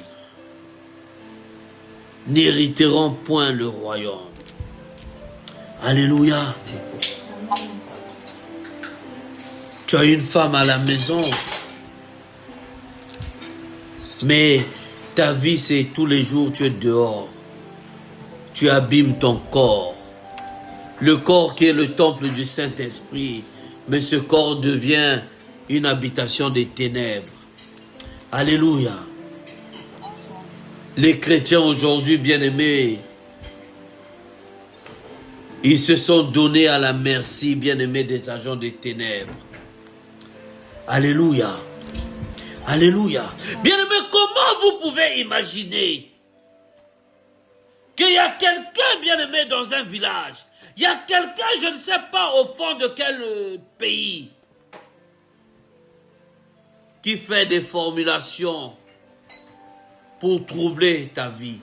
N'hériteront point le royaume. Alléluia. Amen. Tu as une femme à la maison, mais ta vie c'est tous les jours tu es dehors. Tu abîmes ton corps. Le corps qui est le temple du Saint-Esprit, mais ce corps devient une habitation des ténèbres. Alléluia. Les chrétiens aujourd'hui, bien-aimés, ils se sont donnés à la merci, bien-aimés, des agents des ténèbres. Alléluia. Alléluia. Bien-aimés, comment vous pouvez imaginer qu'il y a quelqu'un, bien-aimé, dans un village, il y a quelqu'un, je ne sais pas au fond de quel pays, qui fait des formulations pour troubler ta vie,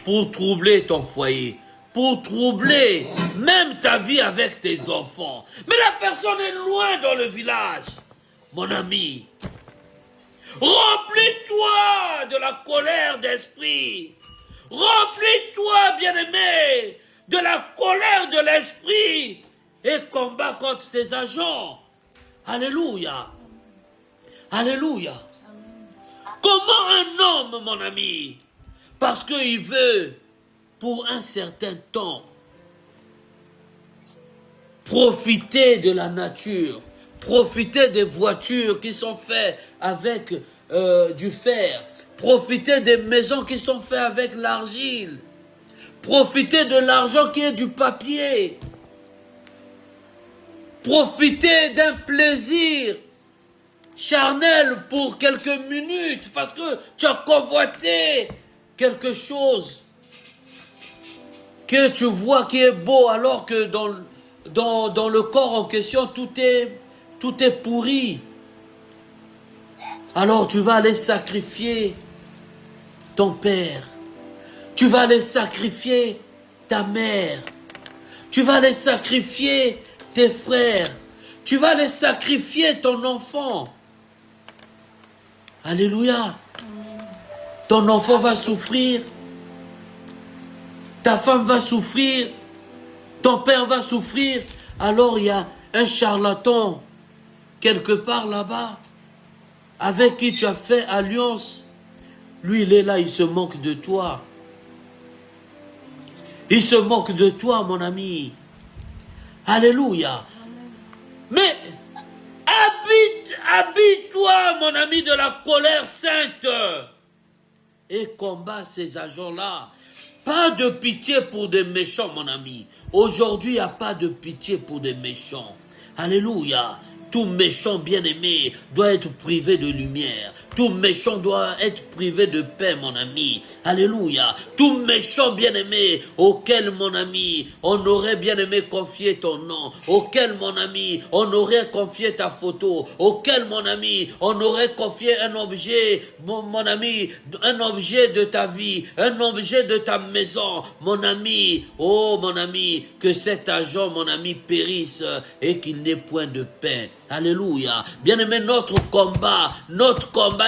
pour troubler ton foyer, pour troubler même ta vie avec tes enfants. Mais la personne est loin dans le village. Mon ami, remplis-toi de la colère d'esprit. Remplis-toi, bien-aimé, de la colère de l'esprit et combat contre ces agents. Alléluia. Alléluia. Comment un homme, mon ami, parce qu'il veut, pour un certain temps, profiter de la nature, profiter des voitures qui sont faites avec du fer, profiter des maisons qui sont faites avec l'argile, profiter de l'argent qui est du papier, profiter d'un plaisir charnel pour quelques minutes parce que tu as convoité quelque chose que tu vois qui est beau alors que dans le corps en question tout est pourri. Alors tu vas aller sacrifier ton père, tu vas aller sacrifier ta mère, tu vas aller sacrifier tes frères, tu vas aller sacrifier ton enfant. Alléluia. Ton enfant va souffrir, ta femme va souffrir, ton père va souffrir. Alors il y a un charlatan quelque part là-bas avec qui tu as fait alliance. Lui, il est là, il se moque de toi. Il se moque de toi, mon ami. Alléluia. Mais habite-toi, mon ami, de la colère sainte et combat ces agents-là. Pas de pitié pour des méchants, mon ami. Aujourd'hui, il n'y a pas de pitié pour des méchants. Alléluia. Tout méchant bien-aimé doit être privé de lumière. Tout méchant doit être privé de paix, mon ami. Alléluia. Tout méchant bien-aimé auquel, mon ami, on aurait bien-aimé confier ton nom. Auquel, mon ami, on aurait confié ta photo. Auquel, mon ami, on aurait confié un objet, mon ami, un objet de ta vie, un objet de ta maison. Mon ami, oh mon ami, que cet agent, mon ami, périsse et qu'il n'ait point de paix. Alléluia. Bien-aimé, notre combat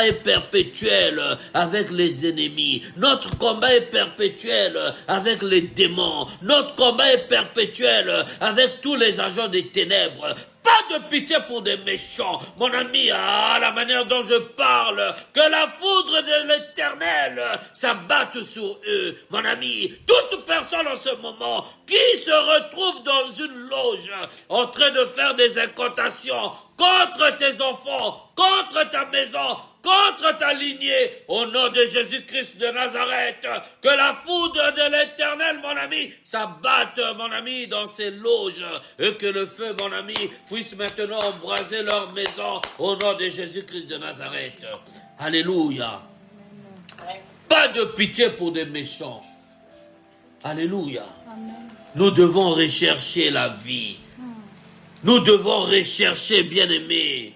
est perpétuel avec les ennemis. Notre combat est perpétuel avec les démons. Notre combat est perpétuel avec tous les agents des ténèbres. Pas de pitié pour des méchants. Mon ami, la manière dont je parle, que la foudre de l'Éternel s'abatte sur eux. Mon ami, toute personne en ce moment qui se retrouve dans une loge en train de faire des incantations contre tes enfants, contre ta maison, contre ta lignée, au nom de Jésus-Christ de Nazareth, que la foudre de l'Éternel, mon ami, s'abatte, mon ami, dans ces loges, et que le feu, mon ami, puisse maintenant embraser leur maison, au nom de Jésus-Christ de Nazareth. Alléluia. Pas de pitié pour des méchants. Alléluia. Nous devons rechercher la vie. Nous devons rechercher, bien-aimé,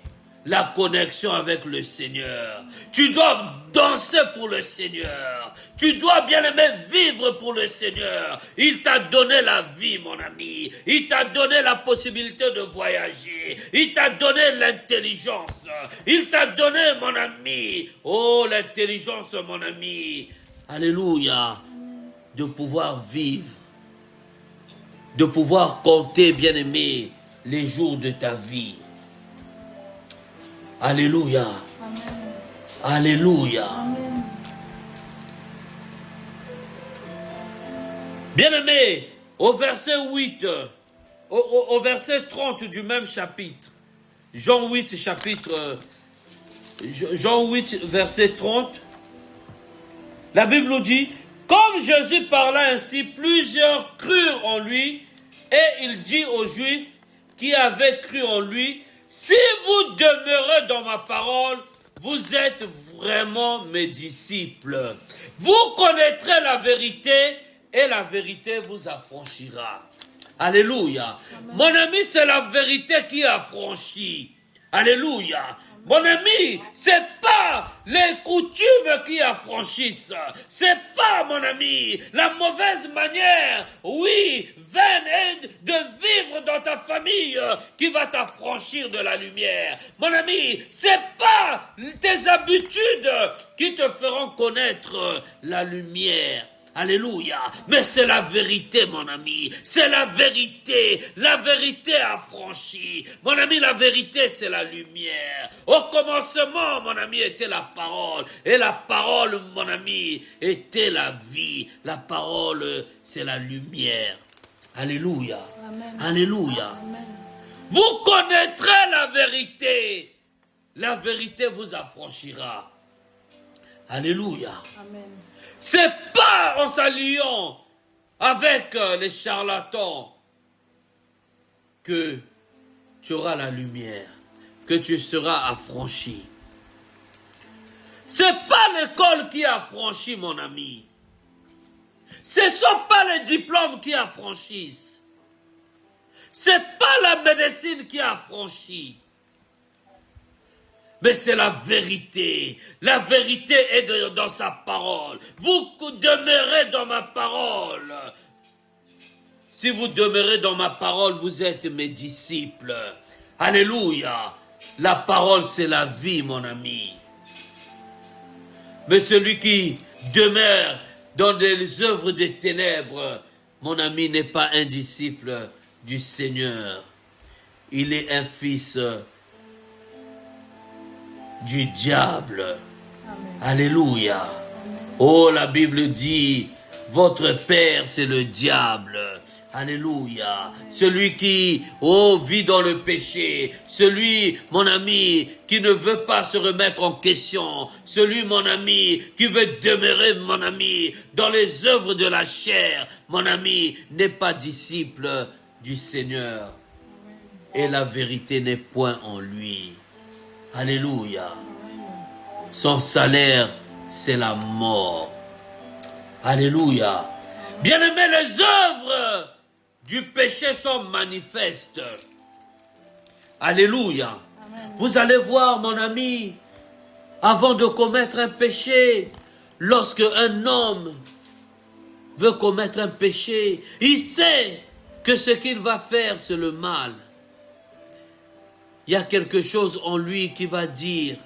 la connexion avec le Seigneur. Tu dois danser pour le Seigneur. Tu dois, bien-aimé, vivre pour le Seigneur. Il t'a donné la vie, mon ami. Il t'a donné la possibilité de voyager. Il t'a donné l'intelligence. Il t'a donné, mon ami, oh, l'intelligence, mon ami. Alléluia. De pouvoir vivre. De pouvoir compter, bien-aimé, les jours de ta vie. Alléluia. Amen. Alléluia. Amen. Bien-aimé, au verset 8, au verset 30 du même chapitre, Jean 8, verset 30, la Bible nous dit, comme Jésus parla ainsi, plusieurs crurent en lui, et il dit aux Juifs qui avaient cru en lui, si vous demeurez dans ma parole, vous êtes vraiment mes disciples. Vous connaîtrez la vérité et la vérité vous affranchira. Alléluia. Amen. Mon ami, c'est la vérité qui affranchit. Alléluia. Amen. Mon ami, c'est pas les coutumes qui affranchissent. C'est pas, mon ami, la mauvaise manière, oui, vaine de vivre dans ta famille qui va t'affranchir de la lumière. Mon ami, c'est pas tes habitudes qui te feront connaître la lumière. Alléluia. Mais c'est la vérité, mon ami. C'est la vérité. La vérité affranchie. Mon ami, la vérité, c'est la lumière. Au commencement, mon ami, était la parole. Et la parole, mon ami, était la vie. La parole, c'est la lumière. Alléluia. Amen. Alléluia. Amen. Vous connaîtrez la vérité. La vérité vous affranchira. Alléluia. Amen. C'est pas en s'alliant avec les charlatans que tu auras la lumière, que tu seras affranchi. C'est pas l'école qui affranchit, mon ami. Ce ne sont pas les diplômes qui affranchissent. C'est pas la médecine qui affranchit. Mais c'est la vérité. La vérité est dans sa parole. Vous demeurez dans ma parole. Si vous demeurez dans ma parole, vous êtes mes disciples. Alléluia. La parole, c'est la vie, mon ami. Mais celui qui demeure dans les œuvres des ténèbres, mon ami, n'est pas un disciple du Seigneur. Il est un fils du diable. Amen. Alléluia. Oh, la Bible dit, votre père, c'est le diable. Alléluia. Celui qui, vit dans le péché. Celui, mon ami, qui ne veut pas se remettre en question. Celui, mon ami, qui veut demeurer, mon ami, dans les œuvres de la chair. Mon ami, n'est pas disciple du Seigneur. Et la vérité n'est point en lui. Alléluia. Son salaire, c'est la mort. Alléluia. Bien-aimés, les œuvres du péché sont manifestes. Alléluia. Amen. Vous allez voir, mon ami, avant de commettre un péché, lorsque un homme veut commettre un péché, il sait que ce qu'il va faire, c'est le mal. Il y a quelque chose en lui qui va dire,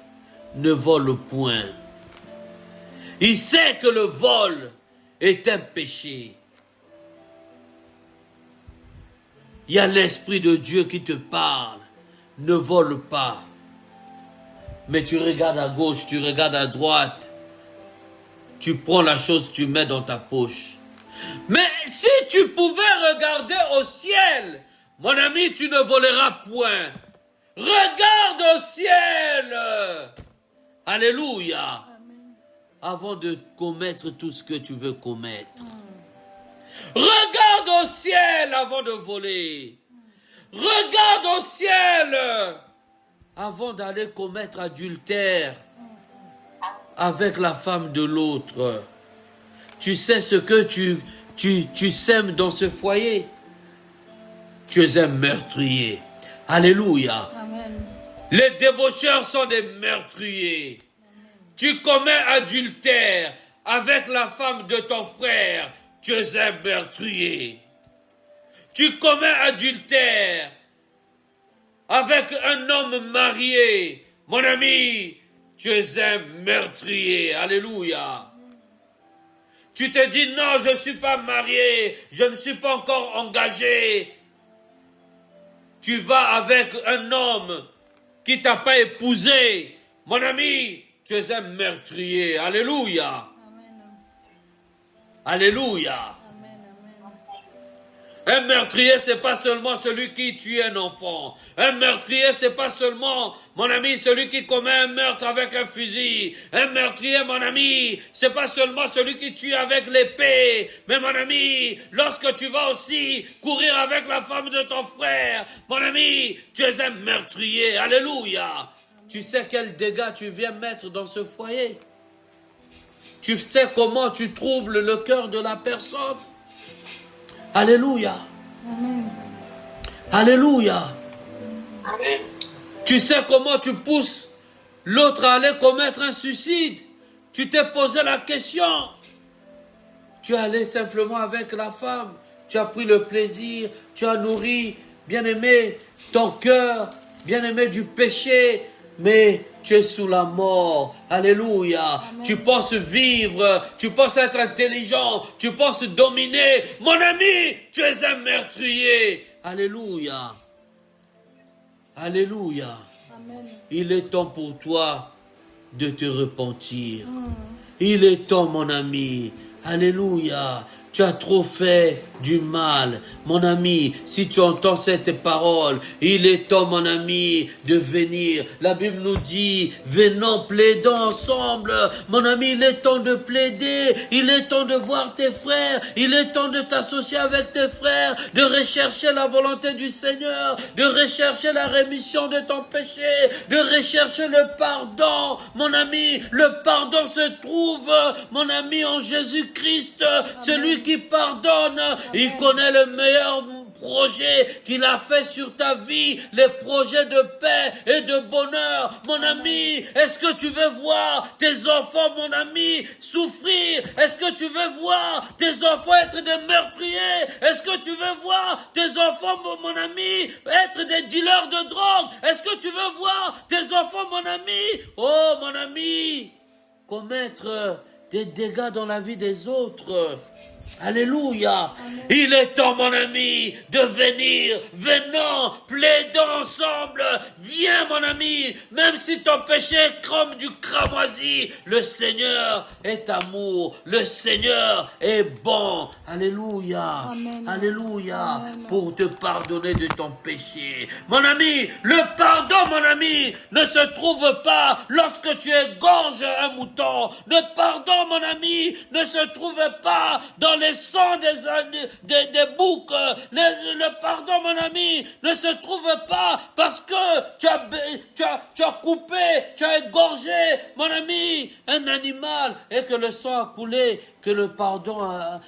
ne vole point. Il sait que le vol est un péché. Il y a l'Esprit de Dieu qui te parle, ne vole pas. Mais tu regardes à gauche, tu regardes à droite, tu prends la chose, tu mets dans ta poche. Mais si tu pouvais regarder au ciel, mon ami, tu ne voleras point. Regarde au ciel. Alléluia. Amen. Avant de commettre tout ce que tu veux commettre. Regarde au ciel avant de voler. Regarde au ciel avant d'aller commettre adultère avec la femme de l'autre. Tu sais ce que tu sèmes dans ce foyer. Tu es un meurtrier. Alléluia. Amen. Les débaucheurs sont des meurtriers. Tu commets adultère avec la femme de ton frère. Tu es un meurtrier. Tu commets adultère avec un homme marié. Mon ami, tu es un meurtrier. Alléluia. Tu te dis non, je ne suis pas marié. Je ne suis pas encore engagé. Tu vas avec un homme qui t'a pas épousé. Mon ami, tu es un meurtrier. Alléluia. Amen. Alléluia. Amen. Un meurtrier, c'est pas seulement celui qui tue un enfant. Un meurtrier, c'est pas seulement, mon ami, celui qui commet un meurtre avec un fusil. Un meurtrier, mon ami, c'est pas seulement celui qui tue avec l'épée. Mais mon ami, lorsque tu vas aussi courir avec la femme de ton frère, mon ami, tu es un meurtrier. Alléluia. Tu sais quel dégât tu viens mettre dans ce foyer. Tu sais comment tu troubles le cœur de la personne. Alléluia. Amen. Alléluia. Tu sais comment tu pousses l'autre allait commettre un suicide, tu t'es posé la question. Tu allais simplement avec la femme, tu as pris le plaisir, tu as nourri, bien-aimé, ton cœur, bien-aimé du péché, mais tu es sous la mort. Alléluia. Amen. Tu penses vivre, tu penses être intelligent, tu penses dominer. Mon ami, tu es un meurtrier. Alléluia. Alléluia. Amen. Il est temps pour toi de te repentir. Il est temps, mon ami. Alléluia. Tu as trop fait du mal. Mon ami, si tu entends cette parole, il est temps, mon ami, de venir. La Bible nous dit, venons, plaidons ensemble. Mon ami, il est temps de plaider. Il est temps de voir tes frères. Il est temps de t'associer avec tes frères, de rechercher la volonté du Seigneur, de rechercher la rémission de ton péché, de rechercher le pardon. Mon ami, le pardon se trouve, mon ami, en Jésus-Christ, celui qui pardonne. Amen. Il connaît le meilleur projet qu'il a fait sur ta vie, les projets de paix et de bonheur. Mon ami, est-ce que tu veux voir tes enfants, mon ami, souffrir? Est-ce que tu veux voir tes enfants être des meurtriers? Est-ce que tu veux voir tes enfants, mon ami, être des dealers de drogue? Est-ce que tu veux voir tes enfants, mon ami, oh mon ami, commettre des dégâts dans la vie des autres? Alléluia. Amen. Il est temps, mon ami, de venir. Venons, plaidons ensemble. Viens, mon ami, même si ton péché est comme du cramoisi, le Seigneur est amour. Le Seigneur est bon. Alléluia. Amen. Alléluia. Amen. Pour te pardonner de ton péché. Mon ami, le pardon, mon ami, ne se trouve pas lorsque tu égorges un mouton. Le pardon, mon ami, ne se trouve pas dans les sangs des boucs. Le pardon, mon ami, ne se trouve pas parce que tu as coupé, tu as égorgé, mon ami, un animal et que le sang a coulé, que le pardon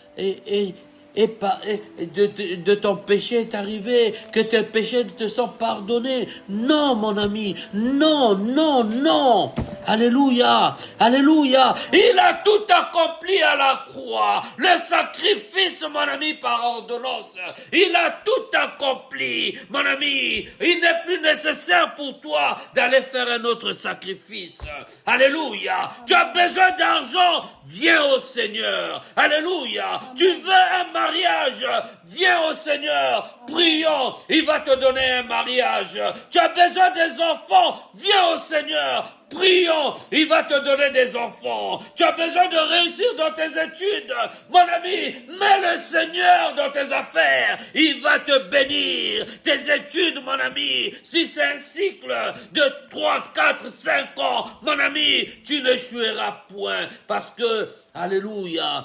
de ton péché est arrivé, que tes péchés te sont pardonnés. Non, mon ami, non, non, non. Alléluia, alléluia. Il a tout accompli à la croix. Le sacrifice, mon ami, par ordonnance. Il a tout accompli, mon ami. Il n'est plus nécessaire pour toi d'aller faire un autre sacrifice. Alléluia. Tu as besoin d'argent, viens au Seigneur. Alléluia. Tu veux un mariage, viens au Seigneur, prions, il va te donner un mariage. Tu as besoin des enfants, viens au Seigneur, prions, il va te donner des enfants. Tu as besoin de réussir dans tes études, mon ami, mets le Seigneur dans tes affaires, il va te bénir. Tes études, mon ami, si c'est un cycle de 3, 4, 5 ans, mon ami, tu n'échoueras point, parce que, alléluia,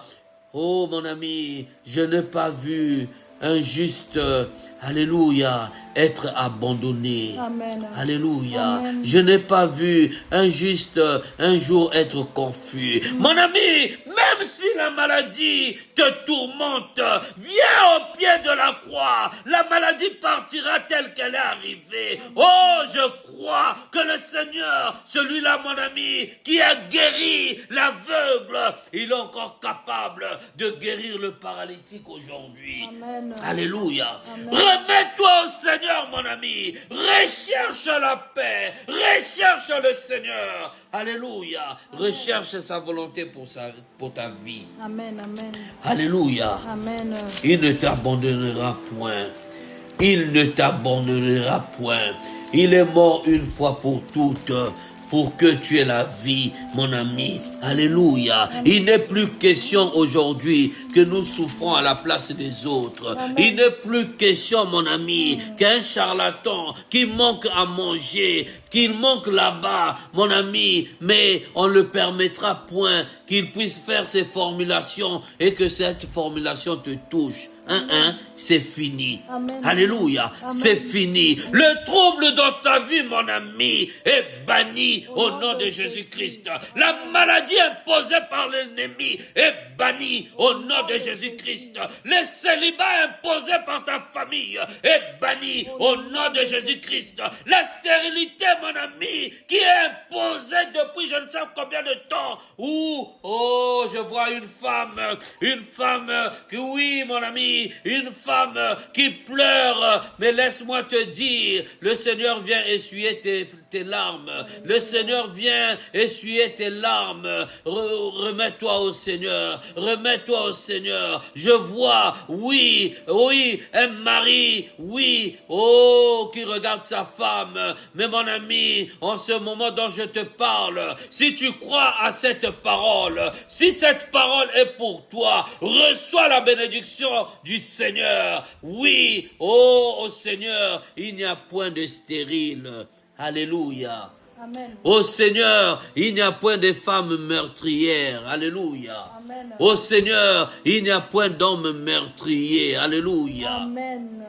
oh mon ami, je n'ai pas vu un juste, alléluia, être abandonné. Amen. Alléluia. Amen. Je n'ai pas vu un juste un jour être confus. Mon ami, même si la maladie te tourmente, viens au pied de la croix. La maladie partira telle qu'elle est arrivée. Oh, je crois que le Seigneur, celui-là, mon ami, qui a guéri l'aveugle, il est encore capable de guérir le paralytique aujourd'hui. Amen. Alléluia. Amen. Remets-toi au Seigneur, mon ami. Recherche la paix. Recherche le Seigneur. Alléluia. Recherche sa volonté pour ta vie. Amen. Amen. Alléluia. Amen. Il ne t'abandonnera point. Il ne t'abandonnera point. Il est mort une fois pour toutes, pour que tu aies la vie, mon ami. Alléluia. Il n'est plus question aujourd'hui que nous souffrons à la place des autres. Il n'est plus question, mon ami, qu'un charlatan qui manque à manger, qu'il manque là-bas, mon ami, mais on ne le permettra point qu'il puisse faire ses formulations et que cette formulation te touche. c'est fini. Amen. Alléluia, Amen. c'est fini. Le trouble dans ta vie, mon ami, est banni au nom de Jésus-Christ. La maladie imposée par l'ennemi est bannie au nom de Jésus-Christ. Le célibat imposé par ta famille est banni au nom de Jésus-Christ. La stérilité, mon ami, qui est imposée depuis je ne sais combien de temps. Oh, je vois une femme, que oui, mon ami, une femme qui pleure. Mais laisse-moi te dire, le Seigneur vient essuyer tes larmes. Le Seigneur vient essuyer tes larmes. Remets-toi au Seigneur. Remets-toi au Seigneur. Je vois, oui, un mari, oui, qui regarde sa femme. Mais mon ami, en ce moment dont je te parle, si tu crois à cette parole, si cette parole est pour toi, reçois la bénédiction du Seigneur. Oui, au Seigneur, il n'y a point de stérile. Alléluia. Amen. Au Seigneur, il n'y a point de femmes meurtrières. Alléluia. Amen. Au Seigneur, il n'y a point d'hommes meurtriers. Alléluia. Amen.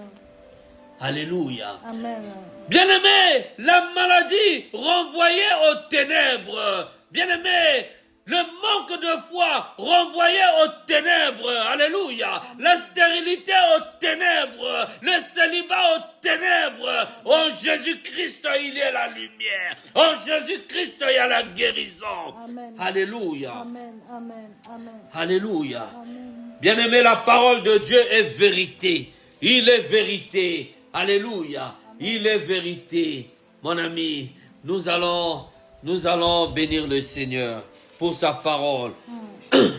Alléluia. Amen. Bien-aimé, la maladie renvoyée aux ténèbres. Bien-aimé, le manque de foi renvoyé aux ténèbres. Alléluia. La stérilité aux ténèbres. Le célibat aux ténèbres. En Jésus-Christ, il y a la lumière. En Jésus-Christ, il y a la guérison. Amen. Alléluia. Amen. Amen. Amen. Alléluia. Amen. Bien-aimé, la parole de Dieu est vérité. Il est vérité. Alléluia. Il est vérité. Mon ami, nous allons bénir le Seigneur pour sa parole.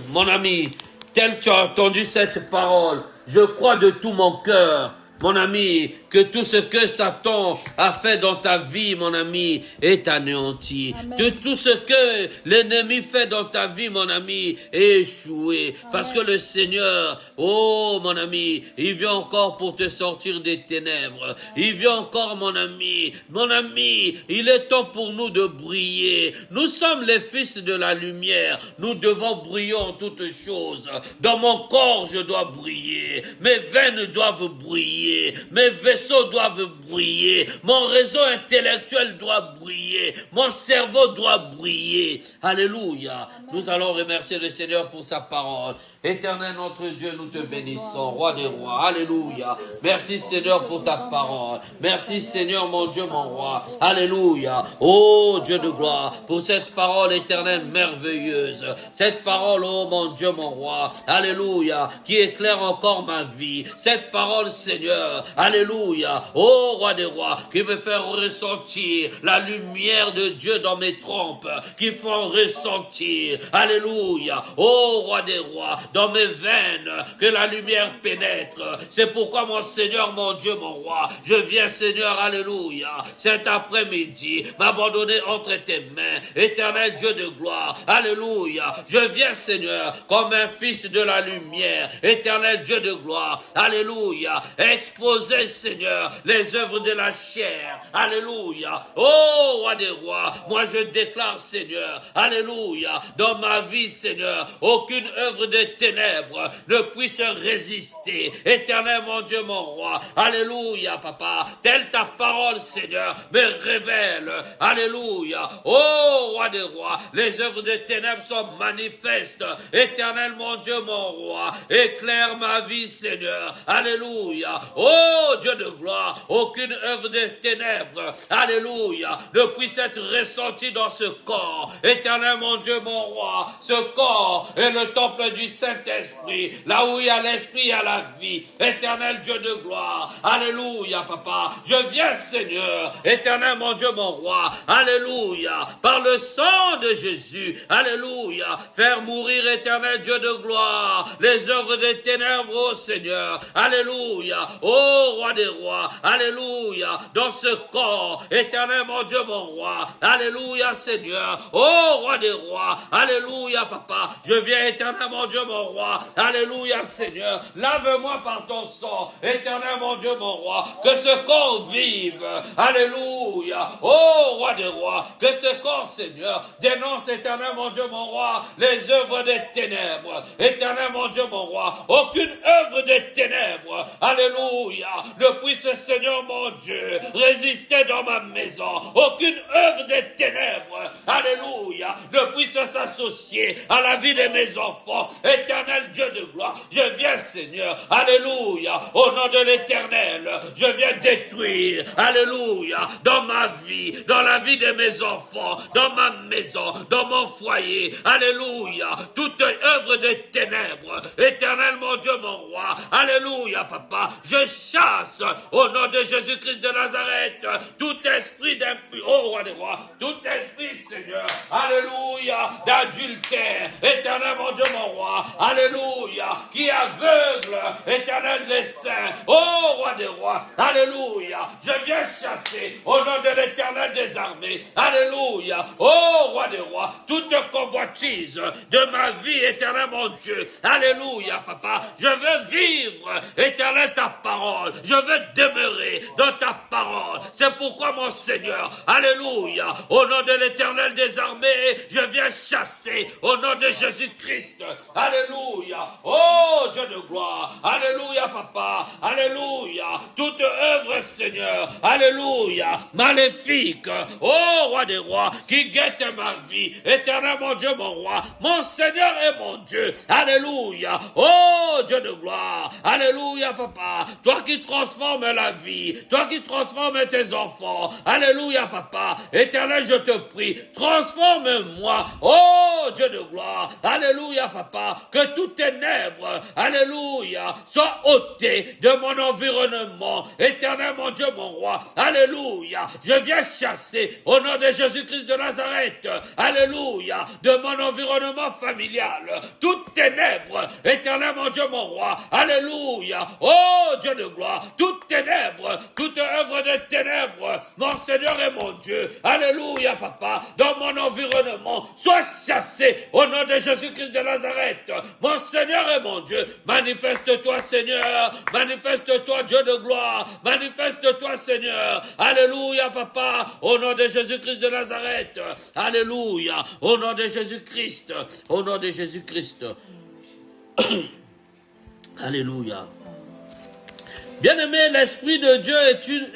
Mon ami, tel que tu as entendu cette parole, je crois de tout mon cœur, mon ami, que tout ce que Satan a fait dans ta vie, mon ami, est anéanti. Amen. Que tout ce que l'ennemi fait dans ta vie, mon ami, est échoué. Amen. Parce que le Seigneur, oh mon ami, il vient encore pour te sortir des ténèbres. Il vient encore, mon ami, il est temps pour nous de briller. Nous sommes les fils de la lumière. Nous devons briller en toutes choses. Dans mon corps, je dois briller. Mes veines doivent briller. Mes vaisseaux doivent briller. Mon réseau intellectuel doit briller. Mon cerveau doit briller. Alléluia. Amen. Nous allons remercier le Seigneur pour sa parole. Éternel notre Dieu, nous te bénissons, roi des rois. Alléluia. Merci Seigneur pour ta parole. Merci Seigneur mon Dieu, mon roi. Alléluia. Oh Dieu de gloire, pour cette parole éternelle merveilleuse. Cette parole, oh mon Dieu, mon roi. Alléluia. Qui éclaire encore ma vie. Cette parole Seigneur. Alléluia. Oh roi des rois, qui me fait ressentir la lumière de Dieu dans mes trompes. Qui font ressentir. Alléluia. Oh roi des rois, dans mes veines, que la lumière pénètre. C'est pourquoi mon Seigneur, mon Dieu, mon roi, je viens Seigneur, alléluia, cet après-midi, m'abandonner entre tes mains, éternel Dieu de gloire, alléluia. Je viens Seigneur, comme un fils de la lumière, éternel Dieu de gloire, alléluia, exposer Seigneur, les œuvres de la chair, alléluia. Oh, roi des rois, moi je déclare Seigneur, alléluia, dans ma vie Seigneur, aucune œuvre de ténèbres ne puisse résister. Éternel mon Dieu, mon roi, alléluia papa, telle ta parole Seigneur me révèle, alléluia. Oh roi des rois, les œuvres de ténèbres sont manifestes. Éternel mon Dieu, mon roi, éclaire ma vie Seigneur, alléluia. Oh Dieu de gloire, aucune œuvre de ténèbres, alléluia, ne puisse être ressentie dans ce corps. Éternel mon Dieu, mon roi, ce corps est le temple du Saint-Esprit, là où il y a l'Esprit, il y a la vie. Éternel Dieu de gloire, alléluia papa, je viens Seigneur, éternel mon Dieu, mon roi, alléluia, par le sang de Jésus, alléluia, faire mourir éternel Dieu de gloire, les œuvres des ténèbres, oh Seigneur, alléluia, oh roi des rois, alléluia, dans ce corps, éternel mon Dieu, mon roi, alléluia Seigneur, oh roi des rois, alléluia papa, je viens éternel mon Dieu, mon roi, alléluia Seigneur, lave-moi par ton sang, éternel mon Dieu, mon roi, que ce corps vive, alléluia, oh roi des rois, que ce corps Seigneur, dénonce éternel mon Dieu, mon roi, les œuvres des ténèbres, éternel mon Dieu, mon roi, aucune œuvre des ténèbres, alléluia, ne puisse Seigneur mon Dieu résister dans ma maison, aucune œuvre des ténèbres, alléluia, ne puisse s'associer à la vie de mes enfants, éternel Dieu de gloire, je viens Seigneur, alléluia, au nom de l'éternel, je viens détruire, alléluia, dans ma vie, dans la vie de mes enfants, dans ma maison, dans mon foyer, alléluia, toute œuvre des ténèbres, éternel mon Dieu, mon roi, alléluia, papa, je chasse au nom de Jésus-Christ de Nazareth tout esprit d'impudicité, oh roi des rois, tout esprit, Seigneur, alléluia, d'adultère, éternel mon Dieu, mon roi, alléluia, qui aveugle, éternel les saints, oh roi des rois, alléluia, je viens chasser au nom de l'éternel des armées, alléluia, oh roi des rois, toute convoitise de ma vie, éternel mon Dieu, alléluia, papa, je veux vivre, éternel, ta parole, je veux demeurer dans ta parole, c'est pourquoi mon Seigneur, alléluia, au nom de l'éternel des armées, je viens chasser au nom de Jésus-Christ, alléluia, oh Dieu de gloire, alléluia, papa, alléluia, toute œuvre, Seigneur, alléluia, maléfique, oh roi des rois, qui guette ma vie, éternel mon Dieu, mon roi, mon Seigneur et mon Dieu, alléluia, oh Dieu de gloire, alléluia, papa, toi qui transformes la vie, toi qui transformes tes enfants, alléluia, papa, éternel, je te prie, transforme-moi, oh Dieu de gloire, alléluia, papa, que toutes ténèbres, alléluia, soient ôtées de mon environnement, éternel, mon Dieu, mon roi, alléluia, je viens chasser au nom de Jésus-Christ de Nazareth, alléluia, de mon environnement familial, toutes ténèbres, éternel, mon Dieu, mon roi, alléluia, oh Dieu de gloire, toutes ténèbres, toute œuvre de ténèbres, mon Seigneur et mon Dieu, alléluia, papa, dans mon environnement, sois chassé au nom de Jésus-Christ de Nazareth, mon Seigneur et mon Dieu, manifeste-toi, Seigneur, manifeste-toi, Dieu de gloire, manifeste-toi, Seigneur, alléluia, papa, au nom de Jésus-Christ de Nazareth, alléluia, au nom de Jésus-Christ, au nom de Jésus-Christ, alléluia. Bien-aimé, l'Esprit de Dieu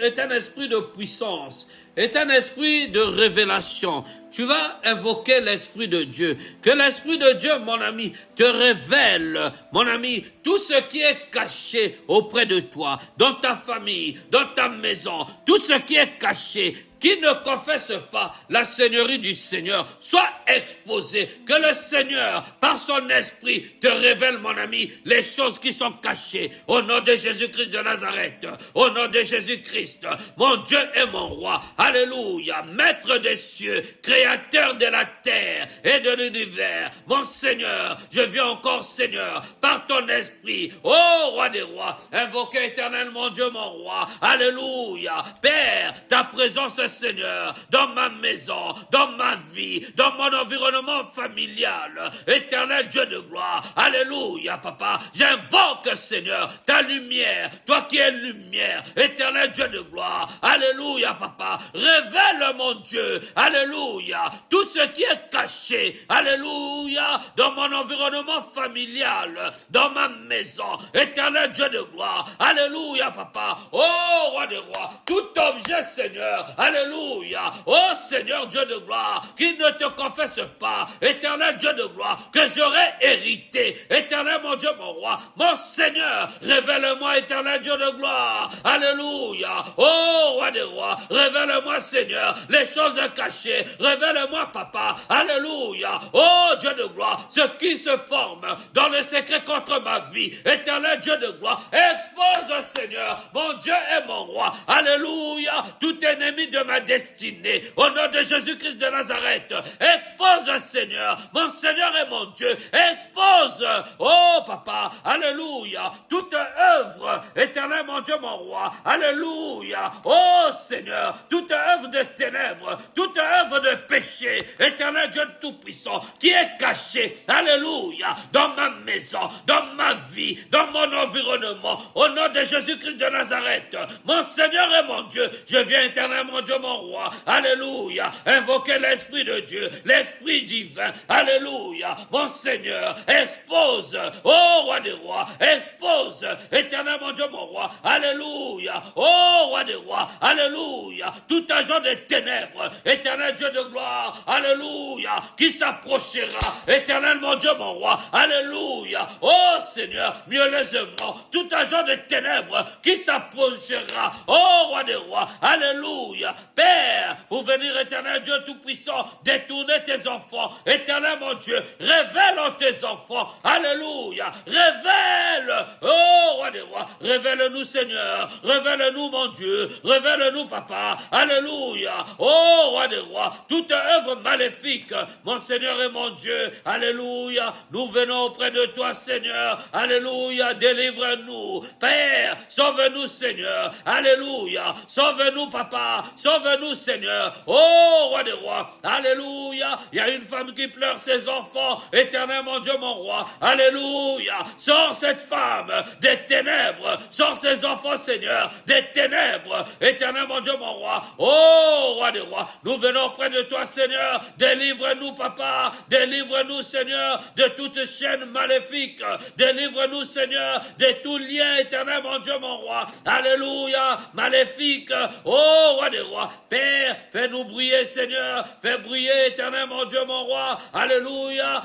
est un esprit de puissance, est un esprit de révélation. Tu vas invoquer l'Esprit de Dieu. Que l'Esprit de Dieu, mon ami, te révèle, mon ami, tout ce qui est caché auprès de toi, dans ta famille, dans ta maison, tout ce qui est caché, qui ne confesse pas la Seigneurie du Seigneur, soit exposé. Que le Seigneur, par son esprit, te révèle, mon ami, les choses qui sont cachées. Au nom de Jésus-Christ de Nazareth, au nom de Jésus-Christ, mon Dieu et mon roi, alléluia, maître des cieux, créateur de la terre et de l'univers, mon Seigneur, je viens encore, Seigneur, par ton esprit, ô roi des rois, invoquer éternel, mon Dieu, mon roi, alléluia, Père, ta présence, Seigneur, dans ma maison, dans ma vie, dans mon environnement familial, éternel Dieu de gloire, alléluia, papa, j'invoque, Seigneur, ta lumière, toi qui es lumière, éternel Dieu de gloire, alléluia, papa, révèle, mon Dieu, alléluia, tout ce qui est caché, alléluia, dans mon environnement familial, dans ma maison, éternel Dieu de gloire, alléluia, papa, oh roi des rois, tout objet, Seigneur, alléluia, oh Seigneur Dieu de gloire, qui ne te confesse pas, éternel Dieu de gloire, que j'aurais hérité, éternel mon Dieu, mon roi, mon Seigneur, révèle-moi, éternel Dieu de gloire, alléluia, oh roi des rois, révèle-moi, Seigneur, les choses cachées, révèle-moi, papa, alléluia, oh Dieu de gloire, ce qui se forme dans le secret contre ma vie, éternel Dieu de gloire, expose, Seigneur, mon Dieu et mon roi, alléluia, tout ennemi de ma destinée. Au nom de Jésus-Christ de Nazareth, expose, Seigneur, mon Seigneur et mon Dieu, expose, oh papa, alléluia, toute œuvre, éternel mon Dieu, mon roi, alléluia, oh Seigneur, toute œuvre de ténèbres, toute œuvre de péché, éternel Dieu Tout-Puissant, qui est cachée, alléluia, dans ma maison, dans ma vie, dans mon environnement, au nom de Jésus-Christ de Nazareth, mon Seigneur et mon Dieu, je viens éternel mon Dieu, mon roi, alléluia, invoquer l'Esprit de Dieu, l'Esprit divin, alléluia, mon Seigneur, expose, oh roi des rois, expose, éternel mon Dieu, mon roi, alléluia, oh roi des rois, alléluia, tout agent des ténèbres, éternel Dieu de gloire, alléluia, qui s'approchera, éternel mon Dieu, mon roi, alléluia, oh Seigneur, mielleusement, tout agent des ténèbres qui s'approchera, oh roi des rois, alléluia, Père, pour venir, éternel Dieu Tout-Puissant, détourner tes enfants, éternel mon Dieu, révèle en tes enfants, alléluia, révèle, oh roi des rois, révèle-nous Seigneur, révèle-nous mon Dieu, révèle-nous papa, alléluia, oh roi des rois, toute œuvre maléfique, mon Seigneur et mon Dieu, alléluia, nous venons auprès de toi Seigneur, alléluia, délivre-nous, Père, sauve-nous Seigneur, alléluia, sauve-nous papa, sauve-nous Seigneur, oh roi des rois, alléluia, il y a une femme qui pleure ses enfants, éternel mon Dieu mon roi, alléluia, sors cette femme des ténèbres, sors ses enfants Seigneur, des ténèbres, éternel mon Dieu mon roi, oh roi des rois, nous venons auprès de toi Seigneur, délivre-nous papa, délivre-nous Seigneur de toute chaîne maléfique, délivre-nous Seigneur de tout lien éternel mon Dieu mon roi, alléluia, maléfique, oh roi des rois, Père, fais-nous briller Seigneur, fais briller éternel mon Dieu mon roi, alléluia,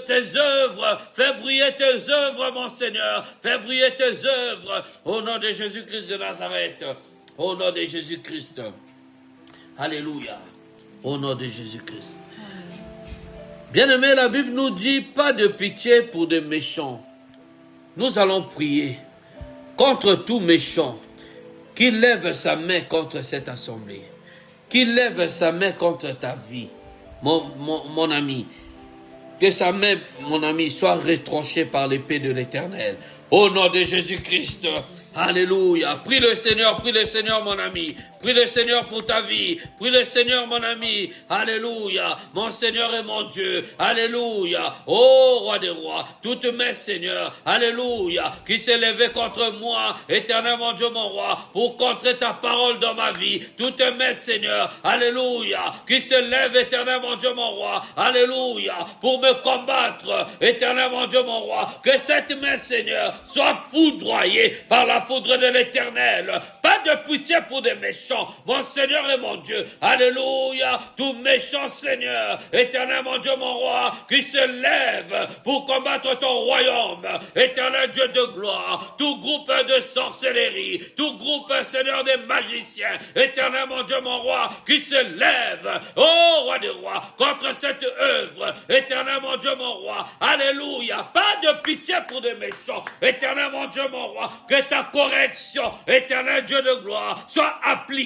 tes œuvres, fais briller tes œuvres mon Seigneur, fais briller tes œuvres, au nom de Jésus-Christ de Nazareth, au nom de Jésus-Christ, alléluia, au nom de Jésus-Christ. Bien-aimé, la Bible nous dit pas de pitié pour des méchants. Nous allons prier contre tout méchant qui lève sa main contre cette assemblée, qui lève sa main contre ta vie, mon ami. Que sa main, mon ami, soit retranchée par l'épée de l'Éternel. Au nom de Jésus-Christ, alléluia. Prie le Seigneur, mon ami. Prie le Seigneur pour ta vie. Prie le Seigneur, mon ami. Alléluia. Mon Seigneur et mon Dieu. Alléluia. Oh, roi des rois. Toutes mes seigneurs. Alléluia. Qui s'est levé contre moi. Éternel, mon Dieu, mon roi. Pour contrer ta parole dans ma vie. Toutes mes seigneurs. Alléluia. Qui se lève, éternel, mon Dieu, mon roi. Alléluia. Pour me combattre. Éternel, mon Dieu, mon roi. Que cette main, Seigneur, soit foudroyée par la foudre de l'Éternel. Pas de pitié pour des méchants. Mon Seigneur et mon Dieu, alléluia, tout méchant Seigneur, éternel mon Dieu, mon roi, qui se lève pour combattre ton royaume, éternel Dieu de gloire, tout groupe de sorcellerie, tout groupe, Seigneur, des magiciens, éternel mon Dieu, mon roi, qui se lève, oh roi des rois, contre cette œuvre, éternel mon Dieu, mon roi, alléluia, pas de pitié pour des méchants, éternel mon Dieu, mon roi, que ta correction, éternel Dieu de gloire, soit appliquée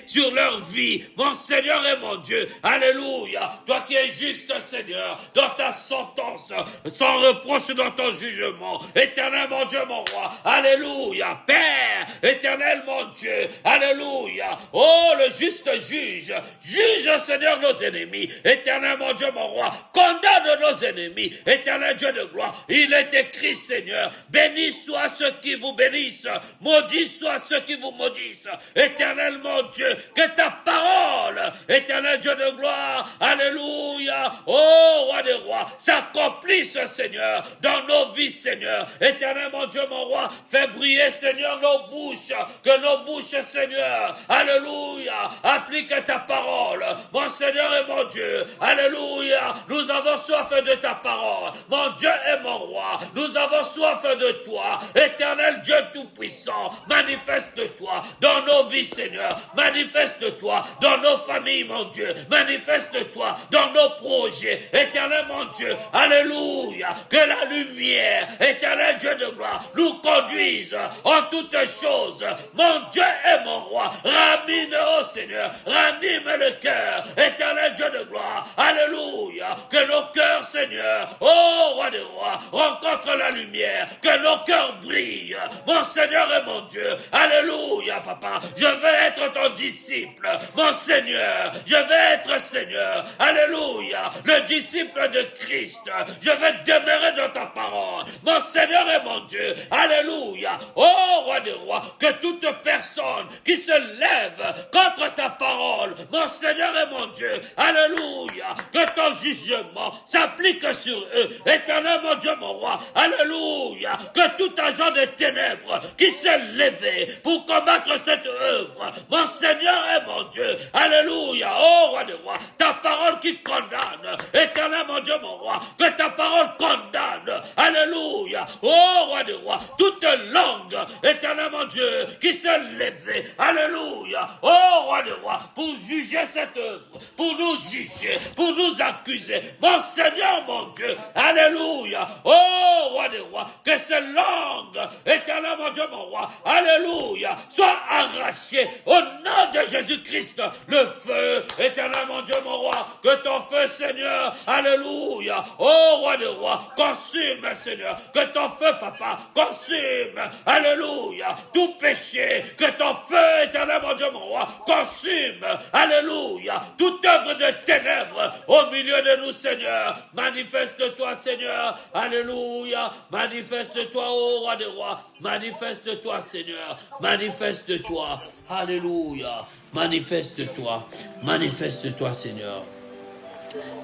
sur leur vie, mon Seigneur et mon Dieu, alléluia, toi qui es juste Seigneur, dans ta sentence, sans reproche dans ton jugement, éternel mon Dieu, mon roi, alléluia, Père, éternel mon Dieu, alléluia, oh le juste juge, juge Seigneur nos ennemis, éternel mon Dieu, mon roi, condamne nos ennemis, éternel Dieu de gloire, il est écrit Seigneur, béni soit ceux qui vous bénissent, maudit soit ceux qui vous maudissent, éternel mon Dieu, que ta parole, éternel Dieu de gloire, alléluia, oh roi des rois, s'accomplisse Seigneur, dans nos vies Seigneur, éternel mon Dieu, mon roi, fais briller Seigneur nos bouches, que nos bouches Seigneur, alléluia, applique ta parole, mon Seigneur et mon Dieu, alléluia, nous avons soif de ta parole, mon Dieu et mon roi, nous avons soif de manifeste-toi, éternel Dieu Tout-Puissant, manifeste-toi dans nos vies, Seigneur, manifeste-toi dans nos familles, mon Dieu, manifeste-toi dans nos projets, éternel mon Dieu, alléluia, que la lumière, éternel Dieu de gloire, nous conduise en toutes choses, mon Dieu et mon roi, ramène, oh Seigneur, ranime le cœur, éternel Dieu de gloire, alléluia, que nos cœurs, Seigneur, oh roi des rois, rencontrent la lumière, que nos cœurs brillent, mon Seigneur et mon Dieu, alléluia, papa, je veux être ton disciple, mon Seigneur, je veux être Seigneur, alléluia, le disciple de Christ, je veux demeurer dans ta parole, mon Seigneur et mon Dieu, alléluia, oh roi des rois, que toute personne qui se lève contre ta parole, mon Seigneur et mon Dieu, alléluia, que ton jugement s'applique sur eux, éternel mon Dieu, mon roi, alléluia, que tout agent des ténèbres qui s'est levé pour combattre cette œuvre, mon Seigneur et mon Dieu, alléluia, oh roi des rois, ta parole qui condamne, éternel mon Dieu, mon roi, que ta parole condamne, alléluia, oh roi des rois, toute langue, éternel mon Dieu, qui s'est levé, alléluia, oh roi des rois, pour juger cette œuvre, pour nous juger, pour nous accuser, mon Seigneur, mon Dieu, alléluia, oh roi des rois, que ces langues, éternel mon Dieu, mon roi, alléluia, soient arrachées au nom de Jésus-Christ, le feu, éternel mon Dieu, mon roi, que ton feu, Seigneur, alléluia, oh roi des rois, consume, Seigneur, que ton feu, papa, consume, alléluia, tout péché, que ton feu, éternel mon Dieu, mon roi, consume, alléluia, toute œuvre de ténèbres au milieu de nous, Seigneur, manifeste-toi, Seigneur, alléluia, manifeste-toi, ô roi des rois, manifeste-toi, Seigneur, manifeste-toi, alléluia, manifeste-toi, manifeste-toi, Seigneur,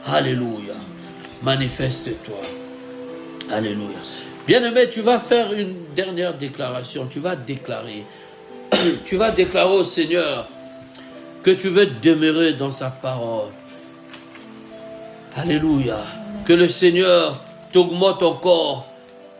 alléluia, manifeste-toi, alléluia. Bien-aimé, tu vas faire une dernière déclaration, tu vas déclarer au Seigneur que tu veux demeurer dans sa parole. Alléluia. Que le Seigneur t'augmente encore,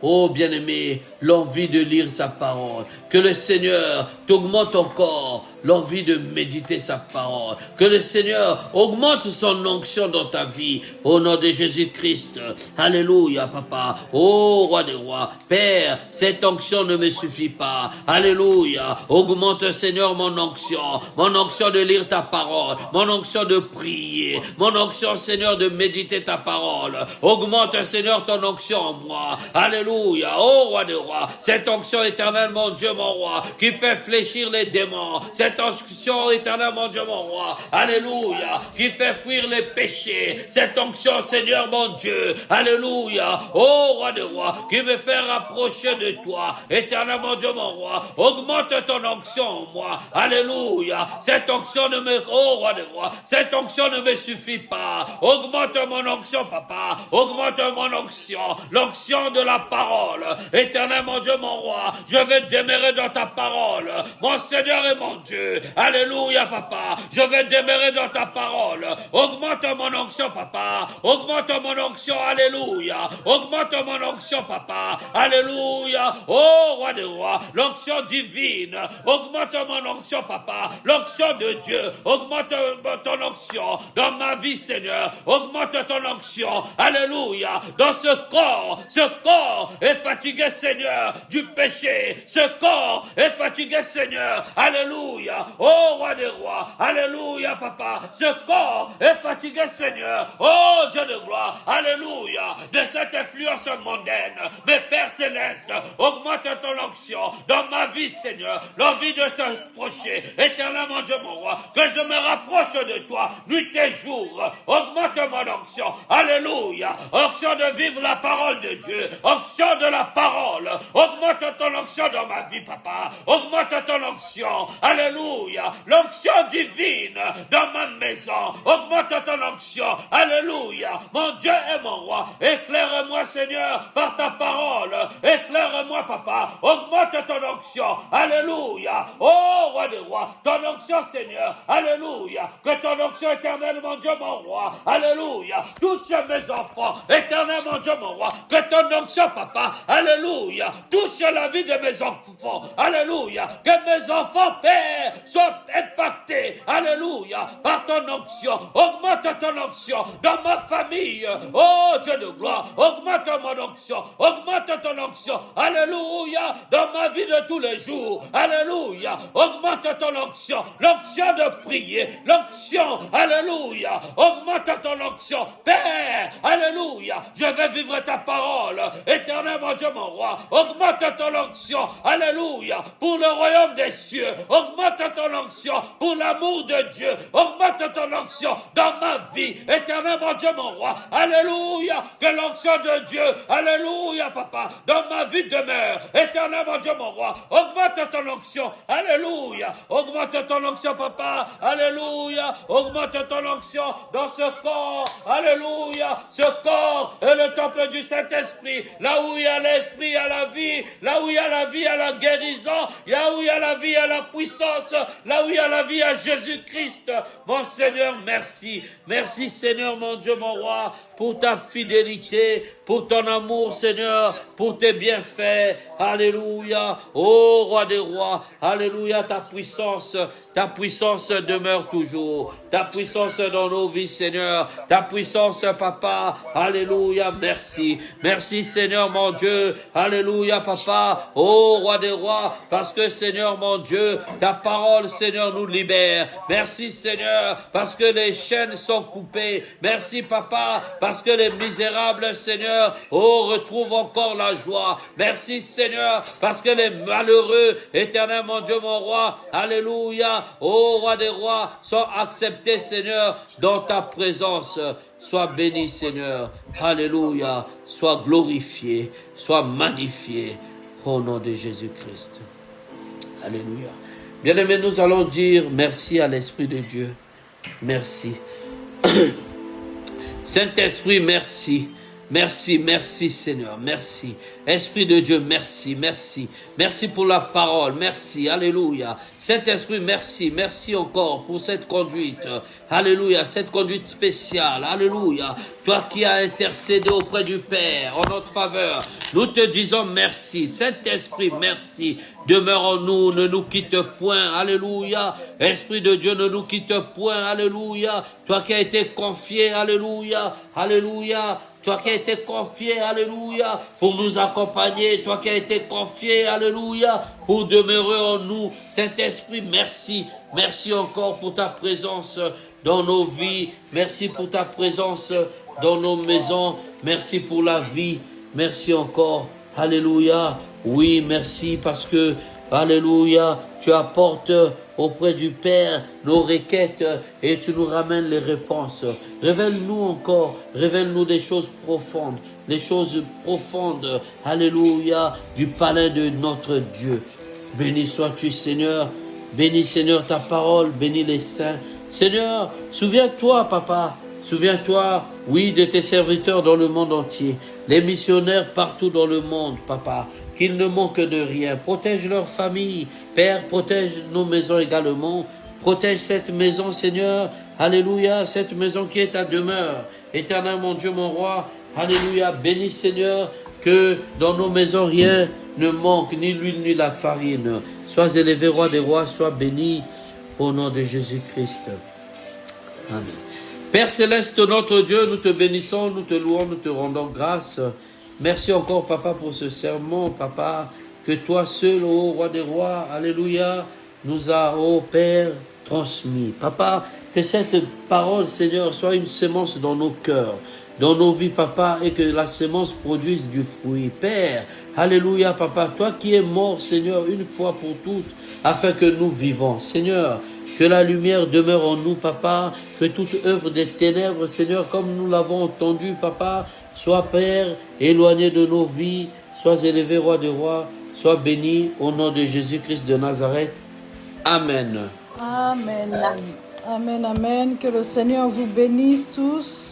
oh bien-aimé, l'envie de lire sa parole. Que le Seigneur t'augmente encore l'envie de méditer sa parole. Que le Seigneur augmente son onction dans ta vie. Au nom de Jésus-Christ. Alléluia, papa. Oh, roi des rois. Père, cette onction ne me suffit pas. Alléluia. Augmente, Seigneur, mon onction de lire ta parole, mon onction de prier, mon onction, Seigneur, de méditer ta parole. Augmente, Seigneur, ton onction en moi. Alléluia. Oh, roi des rois. Cette onction éternelle, mon Dieu, mon roi, qui fait fléchir les démons. Cette onction éternelle, mon Dieu, mon roi, alléluia, qui fait fuir les péchés. Cette onction, Seigneur, mon Dieu, alléluia, oh roi des rois, qui me fait rapprocher de toi, éternel, mon Dieu, mon roi, augmente ton onction en moi, alléluia. Cette onction ne me, oh roi des rois, cette onction ne me suffit pas. Augmente mon onction, papa, augmente mon onction, l'onction de la parole, éternel, mon Dieu, mon roi, je veux demeurer dans ta parole, mon Seigneur et mon Dieu. Alléluia, papa. Je vais demeurer dans ta parole. Augmente mon onction, papa. Augmente mon onction, alléluia. Augmente mon onction, papa. Alléluia. Oh, roi des rois. L'onction divine. Augmente mon onction, papa. L'onction de Dieu. Augmente ton onction dans ma vie, Seigneur. Augmente ton onction. Alléluia. Dans ce corps est fatigué, Seigneur, du péché. Ce corps est fatigué, Seigneur. Alléluia. Oh, roi des rois, alléluia, papa, ce corps est fatigué, Seigneur, oh, Dieu de gloire, alléluia, de cette influence mondaine, mais Père Céleste, augmente ton onction dans ma vie, Seigneur, l'envie de t'approcher, éternellement, Dieu mon roi, que je me rapproche de toi, nuit et jour, augmente mon onction, alléluia, onction de vivre la parole de Dieu, onction de la parole, augmente ton onction dans ma vie, papa, augmente ton onction, alléluia, l'onction divine dans ma maison, augmente ton onction, alléluia, mon Dieu et mon roi, éclaire-moi, Seigneur, par ta parole, éclaire Parle-moi, papa. Augmente ton onction. Alléluia. Oh, roi des rois. Ton onction, Seigneur. Alléluia. Que ton onction éternelle, mon Dieu, mon roi. Alléluia. Touche mes enfants. Éternel, mon Dieu, mon roi. Que ton onction, papa. Alléluia. Touche la vie de mes enfants. Alléluia. Que mes enfants, Père, soient impactés. Alléluia. Par ton onction. Augmente ton onction dans ma famille. Oh, Dieu de gloire. Augmente mon onction. Augmente ton onction. Alléluia. Dans ma vie de tous les jours. Alléluia. Augmente ton onction. L'onction de prier. L'onction. Alléluia. Augmente ton onction. Père. Alléluia. Je vais vivre ta parole. Éternel, mon Dieu, mon roi. Augmente ton onction. Alléluia. Pour le royaume des cieux. Augmente ton onction. Pour l'amour de Dieu. Augmente ton onction dans ma vie. Éternel, mon Dieu, mon roi. Alléluia. Que l'onction de Dieu. Alléluia, papa. Dans ma vie demeure. Éternel, mon Dieu, mon roi. Augmente ton onction. Alléluia. Augmente ton onction, papa. Alléluia. Augmente ton onction dans ce corps. Alléluia. Ce corps est le temple du Saint-Esprit. Là où il y a l'esprit, il y a la vie. Là où il y a la vie, il y a la guérison. Là où il y a la vie, il y a la puissance. Là où il y a la vie, il y a Jésus-Christ. Mon Seigneur, merci. Merci, Seigneur, mon Dieu, mon roi, pour ta fidélité, pour ton amour, Seigneur, pour tes bienfaits. Alléluia. Ô roi des rois. Alléluia. Ta puissance demeure toujours. Ta puissance dans nos vies, Seigneur. Ta puissance, papa. Alléluia. Merci. Merci, Seigneur, mon Dieu. Alléluia, papa. Ô roi des rois. Parce que, Seigneur, mon Dieu, ta parole, Seigneur, nous libère. Merci, Seigneur, parce que les chaînes sont coupées. Merci, papa, parce que les misérables, Seigneur, retrouvent encore la joie. Merci, Seigneur, parce que les malheureux, éternel, mon Dieu, mon roi, alléluia, ô roi des rois, sont acceptés, Seigneur, dans ta présence. Sois béni, Seigneur. Alléluia. Sois glorifié, sois magnifié au nom de Jésus-Christ. Alléluia. Bien-aimés, nous allons dire merci à l'Esprit de Dieu. Merci. Saint-Esprit, merci. Merci, merci Seigneur, merci. Esprit de Dieu, merci, merci. Merci pour la parole, merci, alléluia. Saint-Esprit, merci, merci encore pour cette conduite. Alléluia, cette conduite spéciale, alléluia. Toi qui as intercédé auprès du Père en notre faveur, nous te disons merci. Saint-Esprit, merci. Demeure en nous, ne nous quitte point, alléluia. Esprit de Dieu, ne nous quitte point, alléluia. Toi qui as été confié, alléluia, alléluia. Toi qui as été confié, alléluia, pour nous accompagner. Toi qui as été confié, alléluia, pour demeurer en nous. Saint-Esprit, merci. Merci encore pour ta présence dans nos vies. Merci pour ta présence dans nos maisons. Merci pour la vie. Merci encore. Alléluia. Oui, merci parce que, alléluia, tu apportes auprès du Père nos requêtes et tu nous ramènes les réponses. Révèle-nous encore, révèle-nous des choses profondes, alléluia, du palais de notre Dieu. Béni sois-tu, Seigneur, bénis, Seigneur, ta parole, bénis les saints. Seigneur, souviens-toi, papa, souviens-toi, oui, de tes serviteurs dans le monde entier, les missionnaires partout dans le monde, papa, qu'ils ne manquent de rien. Protège leur famille, Père, protège nos maisons également. Protège cette maison, Seigneur, alléluia, cette maison qui est ta demeure. Éternel, mon Dieu, mon roi, alléluia, bénis, Seigneur, que dans nos maisons rien ne manque, ni l'huile, ni la farine. Sois élevé, roi des rois, sois béni au nom de Jésus-Christ. Amen. Père céleste, notre Dieu, nous te bénissons, nous te louons, nous te rendons grâce. Merci encore, papa, pour ce sermon, papa, que toi seul, ô roi des rois, alléluia, nous a, ô Père, transmis. Papa, que cette parole, Seigneur, soit une sémence dans nos cœurs, dans nos vies, papa, et que la sémence produise du fruit. Père, alléluia, papa, toi qui es mort, Seigneur, une fois pour toutes, afin que nous vivons. Seigneur, que la lumière demeure en nous, papa, que toute œuvre des ténèbres, Seigneur, comme nous l'avons entendu, papa, soit, Père, éloigné de nos vies, sois élevé, roi des rois, sois béni au nom de Jésus-Christ de Nazareth. Amen. Amen. Amen, amen. Que le Seigneur vous bénisse tous.